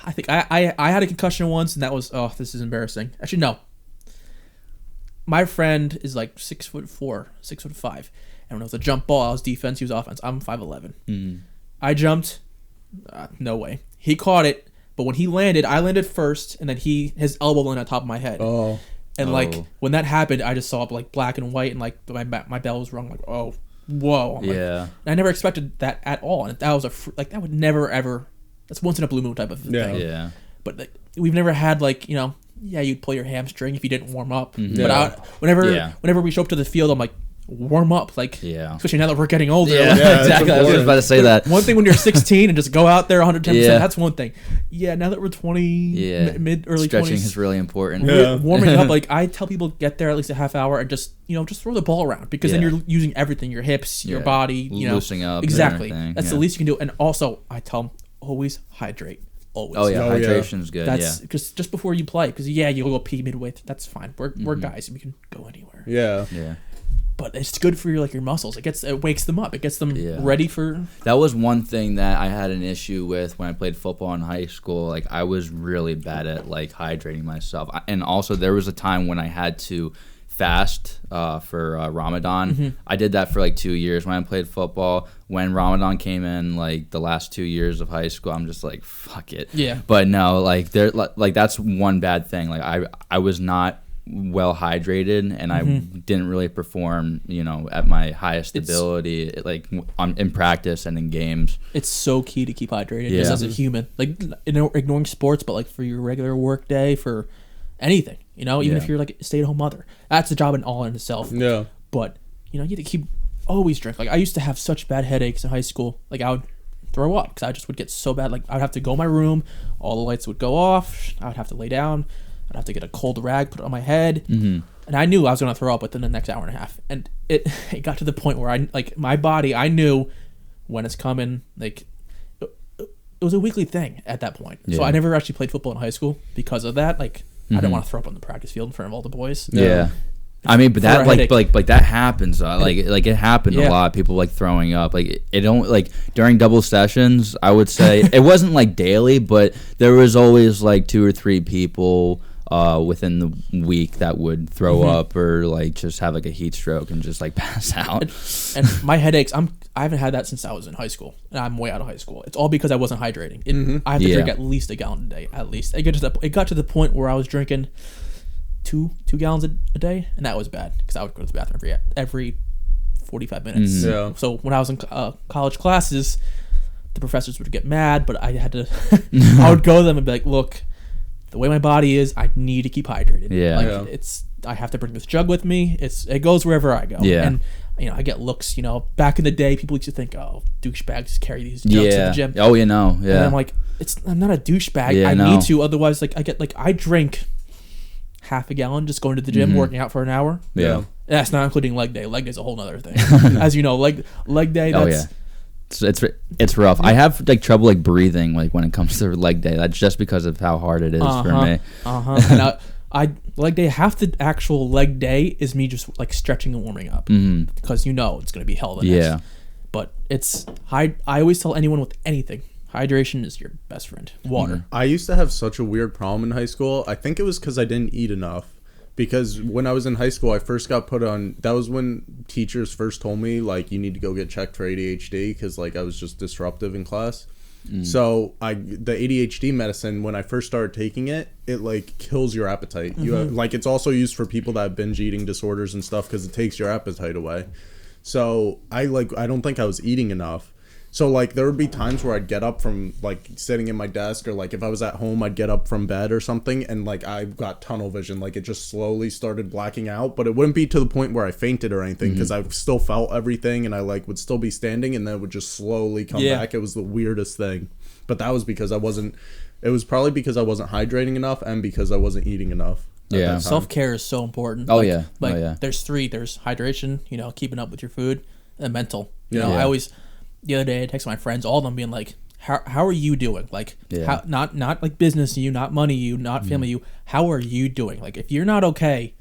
I think I had a concussion once, and that was this is embarrassing. Actually, no. My friend is like 6'4", 6'5", and when it was a jump ball, I was defense, he was offense. I'm 5'11". I jumped, no way. He caught it, but when he landed, I landed first, and then his elbow landed on top of my head. Oh, and like when that happened, I just saw like black and white, and like my bell was rung. Like whoa. Yeah. I never expected that at all, and that was that would never ever. That's once in a blue moon type of thing. Yeah. But like, we've never had like, you'd pull your hamstring if you didn't warm up. Mm-hmm. But whenever we show up to the field, I'm like, warm up. Like, especially now that we're getting older. Yeah, like, exactly. I was just about to say that. One thing when you're 16 and just go out there 110%, that's one thing. Yeah, now that we're 20, early stretching 20s. is really important. Warming up, like I tell people get there at least a half hour and just throw the ball around because then you're using everything, your hips, your body, loosening up. Exactly. That's the least you can do. And also, I tell them, always hydrate. Always. Oh yeah, hydration's good. That's just before you play, because you'll go pee midway. That's fine. We're guys, we can go anywhere. Yeah. but it's good for your muscles. It wakes them up. It gets them ready for. That was one thing that I had an issue with when I played football in high school. Like I was really bad at like hydrating myself, and also there was a time when I had to fast for Ramadan. Mm-hmm. I did that for like 2 years when I played football. When Ramadan came in, like the last 2 years of high school, I'm just like, fuck it. Yeah. But no, like there, like that's one bad thing. Like I was not well hydrated, and I didn't really perform, at my highest ability, like in practice and in games. It's so key to keep hydrated just as a human. Like ignoring sports, but like for your regular work day, for anything, even if you're like a stay-at-home mother, that's a job in all in itself. Yeah. But you have to always drink. Like I used to have such bad headaches in high school. Like I would throw up because I just would get so bad. Like I'd have to go in my room, all the lights would go off, I would have to lay down, I'd have to get a cold rag put on my head, and I knew I was gonna throw up within the next hour and a half. And it got to the point where my body, I knew when it's coming. Like it was a weekly thing at that point. So I never actually played football in high school because of that. Like I didn't want to throw up on the practice field in front of all the boys. Yeah. I mean, but that like that happens. Like it happened a lot. People like throwing up. Like it don't like during double sessions. I would say it wasn't like daily, but there was always like 2 or 3 people within the week that would throw up or like just have like a heat stroke and just like pass out. And my headaches, I haven't had that since I was in high school, and I'm way out of high school. It's all because I wasn't hydrating. I have to drink at least a gallon a day, at least. It got to the point where I was drinking 2 gallons a day, and that was bad because I would go to the bathroom every 45 minutes. Yeah. So when I was in college classes, the professors would get mad, but I had to. I would go to them and be like, "Look, the way my body is, I need to keep hydrated. I have to bring this jug with me. It goes wherever I go. And I get looks. Back in the day, people used to think, oh, douchebags carry these jugs to the gym. Oh, And I'm like, I'm not a douchebag. I need to. Otherwise, I drink half a gallon just going to the gym, working out for an hour. Yeah. And that's not including leg day. Leg day is a whole other thing. As you know, leg day. It's rough. I have like trouble like breathing like when it comes to leg day. That's just because of how hard it is for me. And I leg day, half the actual leg day is me just like stretching and warming up because it's gonna be hell the next. But I always tell anyone with anything, hydration is your best friend. Water. I used to have such a weird problem in high school. I think it was because I didn't eat enough. Because when I was in high school, I first got put on. That was when teachers first told me like you need to go get checked for ADHD because like I was just disruptive in class. So the ADHD medicine, when I first started taking it, it like kills your appetite. You have, like it's also used for people that have binge eating disorders and stuff because it takes your appetite away. So I don't think I was eating enough. So like there would be times where I'd get up from like sitting in my desk, or like if I was at home, I'd get up from bed or something, and like I've got tunnel vision, like it just slowly started blacking out, but it wouldn't be to the point where I fainted or anything because I still felt everything, and I like would still be standing, and then it would just slowly come back. It was the weirdest thing, but that was because it was probably because I wasn't hydrating enough and because I wasn't eating enough. Self-care is so important. There's 3. There's hydration, keeping up with your food, and mental. I always. The other day, I texted my friends, all of them being like, how are you doing? Like, how, not like business you, not money you, not family you. How are you doing? Like, if you're not okay,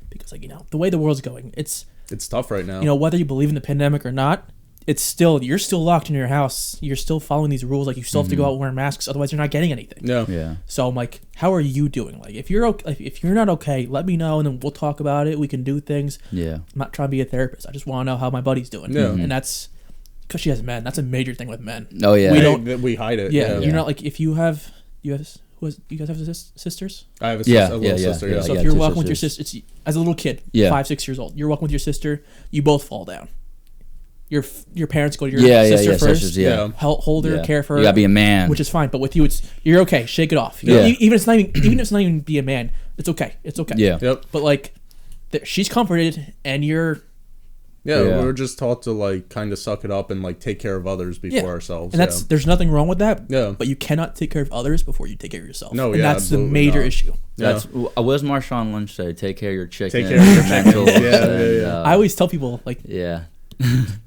because like, the way the world's going, it's tough right now. Whether you believe in the pandemic or not, you're still locked in your house. You're still following these rules. Like, you still have to go out wearing masks. Otherwise, you're not getting anything. Yeah. So I'm like, how are you doing? Like, if you're not okay, let me know, and then we'll talk about it. We can do things. Yeah. I'm not trying to be a therapist. I just want to know how my buddy's doing. Yeah. And that's. Because she has men. That's a major thing with men. Oh, yeah. We hide it. Yeah. You're not like, if you have, you guys have sisters? I have a little sister. Yeah. So if you're walking with your sister, as a little kid, 5-6 years old, you're walking with your sister, you both fall down. Your parents go to your sister first. Sisters, hold her, care for her. You gotta be a man. Which is fine. But with you, you're okay. Shake it off. Even if it's not even be a man, it's okay. It's okay. Yeah. Yep. But like, she's comforted, and you're. Yeah, we were just taught to like kind of suck it up and like take care of others before ourselves. And there's nothing wrong with that. Yeah. But you cannot take care of others before you take care of yourself. No, and that's the major issue. That's what does Marshawn Lynch say? Take care of your chicken. Take care of your mental. I always tell people like Yeah.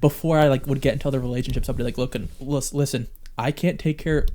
before I like would get into other relationships, I'd be like, look, and listen, I can't take care.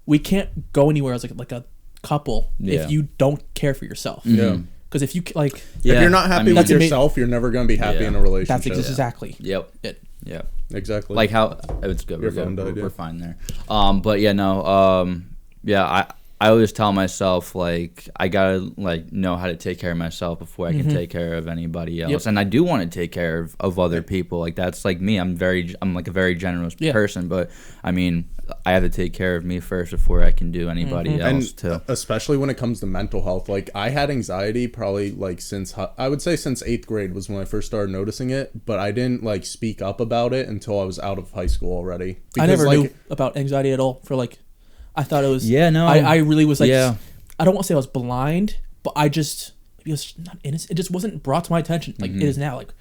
We can't go anywhere as like a couple if you don't care for yourself. Yeah. Because if you like, if you're not happy with yourself, you're never going to be happy in a relationship. That's exactly it. Yep. Exactly. Like how it's good. We're fine there. But yeah, no. Yeah, I always tell myself like I gotta like know how to take care of myself before I can take care of anybody else, and I do want to take care of other people. Like that's like me. I'm like a very generous person, but I mean I have to take care of me first before I can do anybody else too. Especially when it comes to mental health. Like I had anxiety probably like since 8th grade was when I first started noticing it, but I didn't like speak up about it until I was out of high school already. Because, I never knew about anxiety at all for like. I thought it was. Yeah, no. I really was like. Yeah. I don't want to say I was blind, but it was not innocent. It just wasn't brought to my attention like it is now. Like,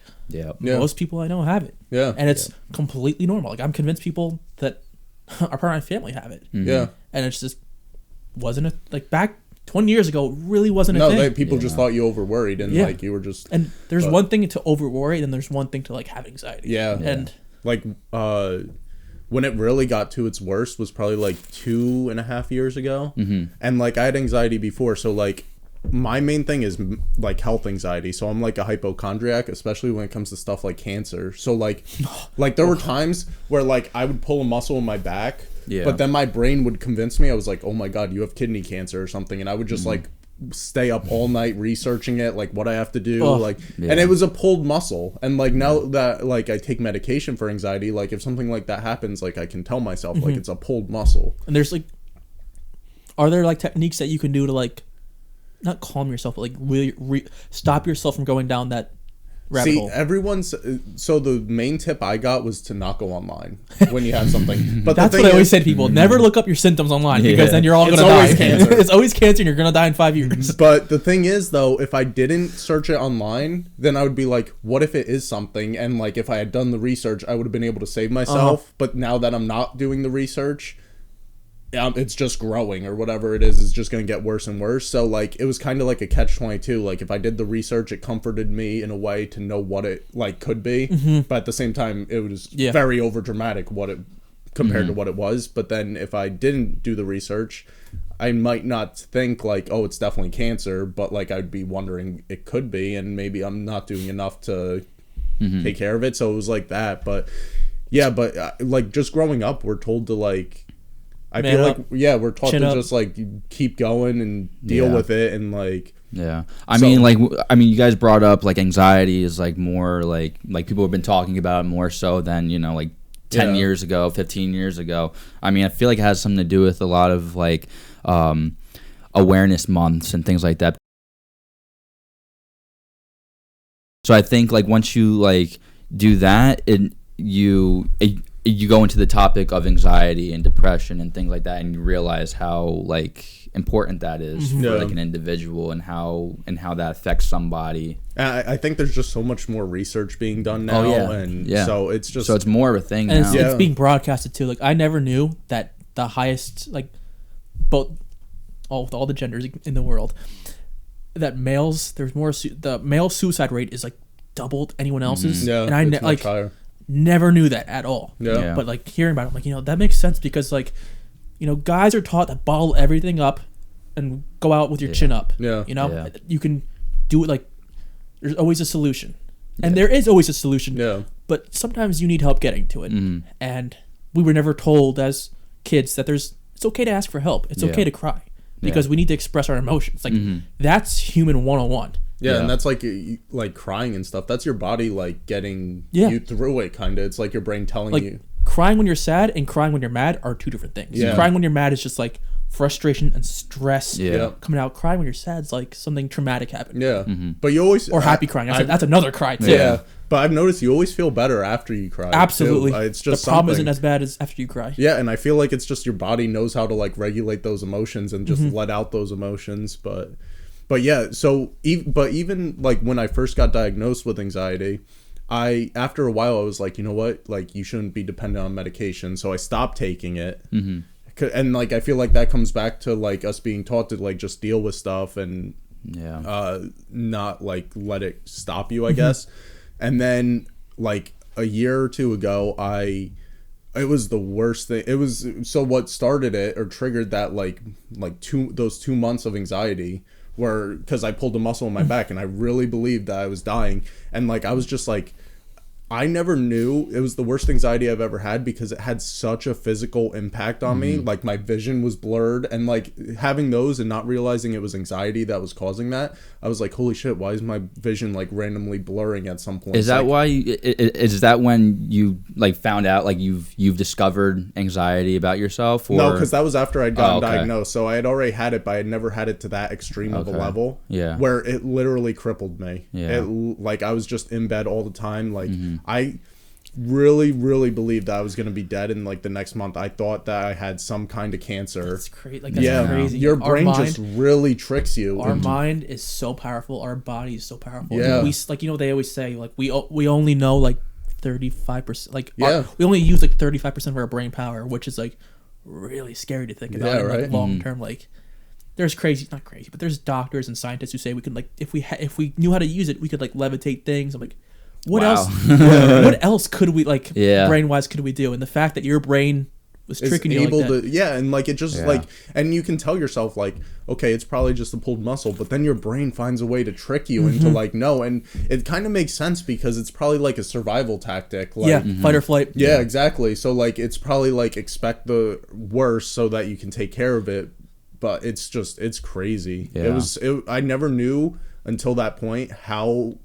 most people I know have it. Yeah, and it's completely normal. Like I'm convinced people that are part of my family have it. Yeah, and it's just wasn't like back 20 years ago. It really wasn't a thing. No, people just thought you over worried and like you were just. And there's one thing to over worry, and there's one thing to like have anxiety. Yeah, and like when it really got to its worst was probably like 2.5 years ago. And like I had anxiety before, so like my main thing is like health anxiety. So I'm like a hypochondriac, especially when it comes to stuff like cancer. So like there were times where like I would pull a muscle in my back, but then my brain would convince me, I was like, oh my god, you have kidney cancer or something, and I would just like stay up all night researching it, like what I have to do, and it was a pulled muscle. And like now that like I take medication for anxiety, like if something like that happens, like I can tell myself like it's a pulled muscle. And there's like, are there like techniques that you can do to like not calm yourself, but like really stop yourself from going down that rabbit hole? So the main tip I got was to not go online when you have something. But that's what I always say to people. Never look up your symptoms online because then you're all going to die. Cancer. It's always cancer and you're going to die in 5 years. But the thing is, though, if I didn't search it online, then I would be like, what if it is something? And like if I had done the research, I would have been able to save myself. But now that I'm not doing the research, it's just growing, or whatever it is, it's just going to get worse and worse. So like it was kind of like a catch-22. Like if I did the research, it comforted me in a way to know what it like could be, but at the same time it was very over dramatic what it compared to what it was. But then if I didn't do the research, I might not think like, oh, it's definitely cancer, but like I'd be wondering it could be, and maybe I'm not doing enough to take care of it. So it was like that. But like just growing up, we're told to like, I feel like we're taught to just like keep going and deal with it, and like I mean you guys brought up like anxiety is like more like people have been talking about it more so than like 10 years ago, 15 years ago. I mean I feel like it has something to do with a lot of like awareness months and things like that. So I think like once you like do that, you go into the topic of anxiety and depression and things like that, and you realize how like important that is for like an individual, and how that affects somebody. I think there's just so much more research being done now, so it's more of a thing and now. It's being broadcasted too. Like I never knew that the highest like both all the genders in the world, that males there's more the male suicide rate is like doubled anyone else's, and I like higher. Never knew that at all. But like hearing about it, I'm like, that makes sense, because like, guys are taught to bottle everything up and go out with your chin up. You can do it, like there's always a solution. And there is always a solution. But sometimes you need help getting to it. And we were never told as kids that it's okay to ask for help. It's okay to cry, because we need to express our emotions. Like that's human 101. And that's like crying and stuff. That's your body like getting you through it, kind of. It's like your brain telling like, you. Crying when you're sad and crying when you're mad are two different things. Crying when you're mad is just like frustration and stress coming out. Crying when you're sad is like something traumatic happened. But you always happy crying. That's another cry too. But I've noticed you always feel better after you cry. Absolutely. It's just the problem isn't as bad as after you cry. And I feel like it's just your body knows how to like regulate those emotions and just let out those emotions. But even like when I first got diagnosed with anxiety, after a while I was like, you know what, like you shouldn't be dependent on medication, so I stopped taking it. And like I feel like that comes back to like us being taught to like just deal with stuff and not like let it stop you, I guess. And then like a year or two ago, it was the worst thing. It was, so what started it or triggered that like those 2 months of anxiety where because I pulled a muscle in my back and I really believed that I was dying, and like I was just like, I never knew it was the worst anxiety I've ever had because it had such a physical impact on me. Like my vision was blurred, and like having those and not realizing it was anxiety that was causing that, I was like, holy shit, why is my vision like randomly blurring at some point? Is that why is that when you like found out like you've discovered anxiety about yourself? Or? No, because that was after I'd gotten diagnosed. So I had already had it, but I had never had it to that extreme of a level. Yeah. Where it literally crippled me. Yeah. Like I was just in bed all the time. Like I really, really believed that I was going to be dead in like the next month. I thought that I had some kind of cancer. That's crazy. Like, that's crazy. Your brain just really tricks you. Our mind is so powerful. Our body is so powerful. Yeah. We, like, you know, they always say like we only know like 35%. Like yeah. we only use like 35% of our brain power, which is like really scary to think about. Yeah, like, long term, like. There's not crazy, but there's doctors and scientists who say we could like if we knew how to use it, we could like levitate things. I'm like, what else? What else could we like brain wise could we do? And the fact that your brain was tricking you like that. And like it just like, and you can tell yourself like, okay, it's probably just a pulled muscle, but then your brain finds a way to trick you into like no, and it kind of makes sense because it's probably like a survival tactic. Like, fight or flight. Yeah, exactly. So like it's probably like expect the worst so that you can take care of it. But it's crazy. Yeah. I never knew until that point how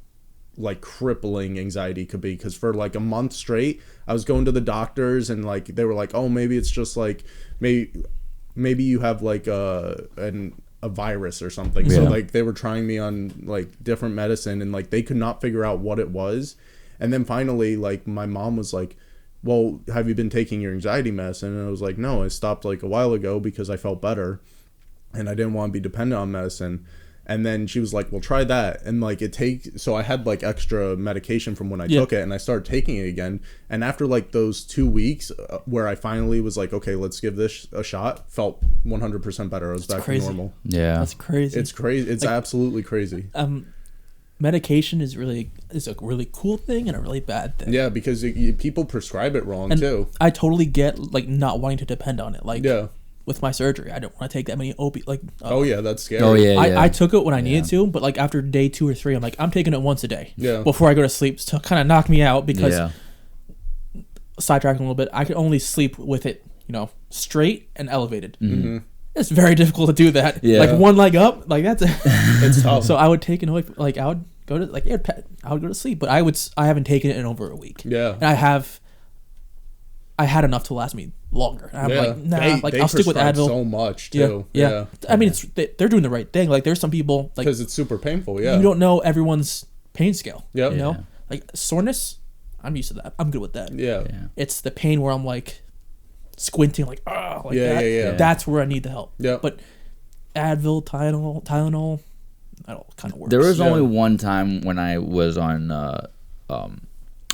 like crippling anxiety could be, because for like a month straight I was going to the doctors and like they were like, oh, maybe it's just like maybe you have like a virus or something. So like they were trying me on like different medicine and like they could not figure out what it was. And then finally like my mom was like, well, have you been taking your anxiety medicine? And I was like, no, I stopped like a while ago because I felt better and I didn't want to be dependent on medicine. And then she was like, well, try that. And like so I had like extra medication from when I took it, and I started taking it again. And after like those 2 weeks where I finally was like, okay, let's give this a shot, felt 100% better. I was back to normal. Yeah. That's crazy. It's crazy. It's like, absolutely crazy. Medication is a really cool thing and a really bad thing. Yeah, because people prescribe it wrong too. I totally get like not wanting to depend on it. Like with my surgery, I don't want to take that many opiates. Like that's scary. Oh yeah, I took it when I needed to, but like after day 2 or 3, I'm like, I'm taking it once a day. Yeah. Before I go to sleep to kind of knock me out because sidetracking a little bit, I could only sleep with it, straight and elevated. Mm-hmm. It's very difficult to do that. Yeah. Like one leg up, like that's it's tough. So I would take it away. Like I would go to I would go to sleep, but I haven't taken it in over a week. Yeah. And I had enough to last me longer. And I'm like, nah, I'll stick with Advil. So much too. Yeah. I mean, they're doing the right thing. Like there's some people like because it's super painful. Yeah. You don't know everyone's pain scale. Yeah. You know, like soreness. I'm used to that. I'm good with that. Yeah. It's the pain where I'm like squinting, like that. Yeah. That's where I need the help. Yeah. But Advil, Tylenol, that all kind of works. There was only one time when I was on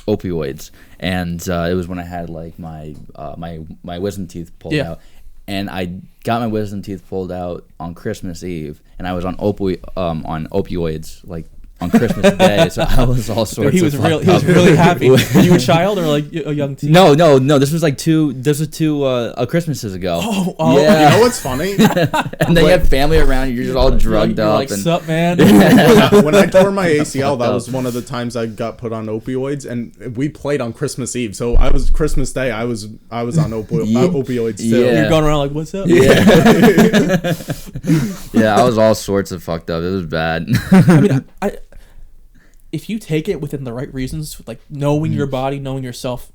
opioids, and it was when I had like my wisdom teeth pulled out, and I got my wisdom teeth pulled out on Christmas Eve, and I was on opioids like on Christmas Day, so I was all sorts. He was really happy. Were you a child or like a young teen? No. This was two Christmases ago. Oh, yeah. You know what's funny? And then you have family around you. You're just all drugged up. Like, sup, man? When I tore my ACL, that was one of the times I got put on opioids, and we played on Christmas Eve. So Christmas Day. I was on opioids too. You're going around like, what's up? Yeah, I was all sorts of fucked up. It was bad. I mean, if you take it within the right reasons, like knowing your body, knowing yourself,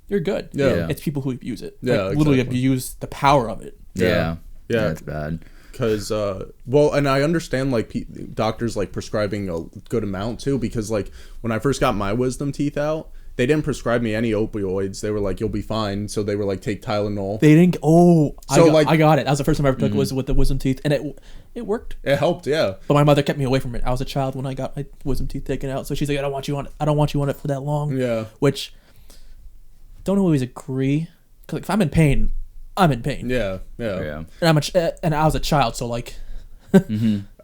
you're good. Yeah. It's people who abuse it. Yeah, like, literally abuse the power of it. Yeah. That's bad. Because, and I understand, like, doctors, like, prescribing a good amount, too, because, like, when I first got my wisdom teeth out, they didn't prescribe me any opioids. They were like, you'll be fine. So they were like, take Tylenol. They didn't. I got it. That was the first time I ever took it, was with the wisdom teeth, and it worked. It helped, yeah. But my mother kept me away from it. I was a child when I got my wisdom teeth taken out, so she's like, I don't want you on it for that long. Yeah. Which don't always agree. Cause like, if I'm in pain, I'm in pain. Yeah. And I was a child, so like,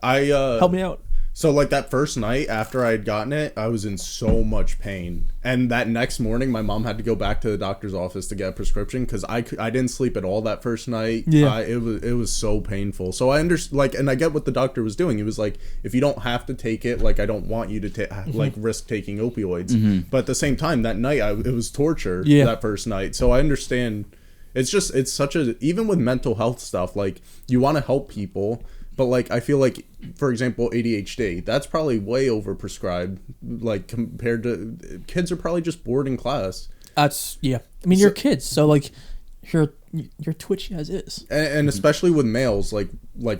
I help me out. So, like, that first night after I had gotten it, I was in so much pain. And that next morning, my mom had to go back to the doctor's office to get a prescription because I didn't sleep at all that first night. Yeah. It was so painful. So, I understand, like, and I get what the doctor was doing. He was like, if you don't have to take it, like, I don't want you to, like, risk taking opioids. But at the same time, that night, it was torture that first night. So, I understand. It's just, it's such a, even with mental health stuff, like, you want to help people. But, like, I feel like, for example, ADHD, that's probably way overprescribed, like, compared to, kids are probably just bored in class. Yeah. I mean, you're kids, so, like, you're twitchy as is. And especially with males, like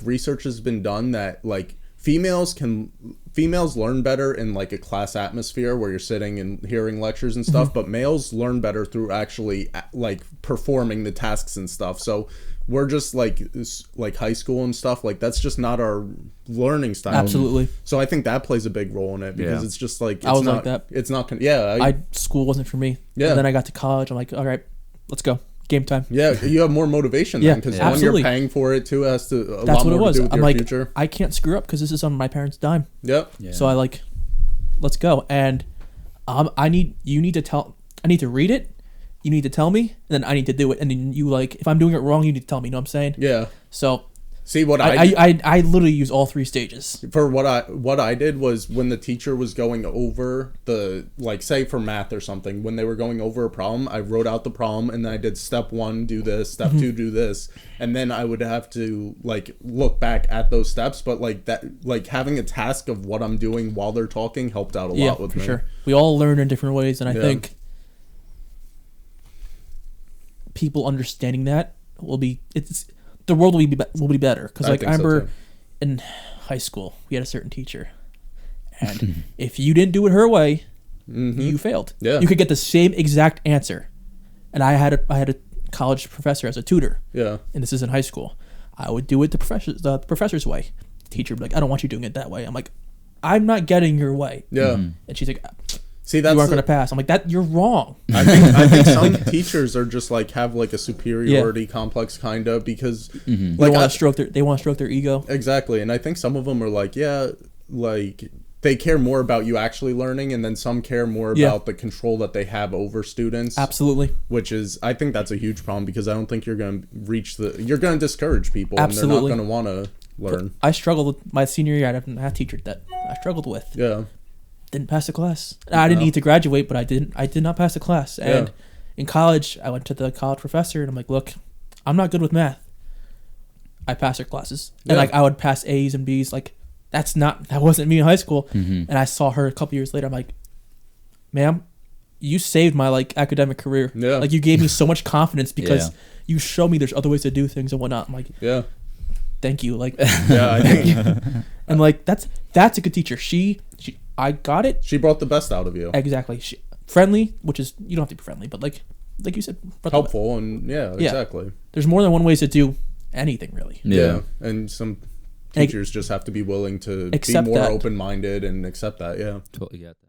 research has been done that, like, females learn better in, like, a class atmosphere where you're sitting and hearing lectures and stuff, but males learn better through actually, like, performing the tasks and stuff. So we're just like high school and stuff, like, that's just not our learning style. Absolutely. So I think that plays a big role in it because it's just like, I was like that. It's not school wasn't for me. Yeah. And then I got to college. I'm like, all right, let's go. Game time. Yeah, you have more motivation then because when you're paying for it too, it has to a lot more to do with your future. I can't screw up because this is on my parents' dime. Yep. Yeah. So let's go. And I need to read it. You need to tell me, and then I need to do it. And then you, like, if I'm doing it wrong, you need to tell me. You know what I'm saying? Yeah. So, see what I literally use all 3 stages. For what I did was when the teacher was going over the, like, say for math or something, when they were going over a problem, I wrote out the problem and then I did step 1, do this, step 2, do this, and then I would have to, like, look back at those steps. But, like, that, like, having a task of what I'm doing while they're talking helped out a lot with me. Sure. We all learn in different ways, and I think people understanding that the world will be better, because, like, I remember in high school we had a certain teacher, and if you didn't do it her way, you failed. You could get the same exact answer, and I had a college professor as a tutor, and this is in high school. I would do it the professor's way. The teacher would be like, I don't want you doing it that way. I'm like, I'm not getting your way. And she's like, see, that's, you aren't going to pass. I'm like, that you're wrong. I think some teachers are just, like, have, like, a superiority complex kind of, because like, they want to stroke their ego. Exactly. And I think some of them are like, like, they care more about you actually learning, and then some care more about the control that they have over students. Absolutely. Which is, I think that's a huge problem, because I don't think you're going to you're going to discourage people. Absolutely. And they're not going to want to learn. I struggled with my senior year. I had a math teacher that I struggled with. Yeah. Didn't pass the class. I didn't need to graduate, but I did not pass the class. And in college, I went to the college professor, and I'm like, look, I'm not good with math. I passed her classes. And, like, I would pass A's and B's. Like, that wasn't me in high school. And I saw her a couple years later. I'm like, ma'am, you saved my, like, academic career. Like, you gave me so much confidence because you showed me there's other ways to do things and whatnot. I'm like, thank you. Like, I think. And, like, that's a good teacher. I got it. She brought the best out of you. Exactly. Friendly, which is, you don't have to be friendly, but, like you said, helpful, and exactly. There's more than one way to do anything, really. Yeah. And some teachers just have to be willing to be more open-minded and accept that. Yeah. Totally get that.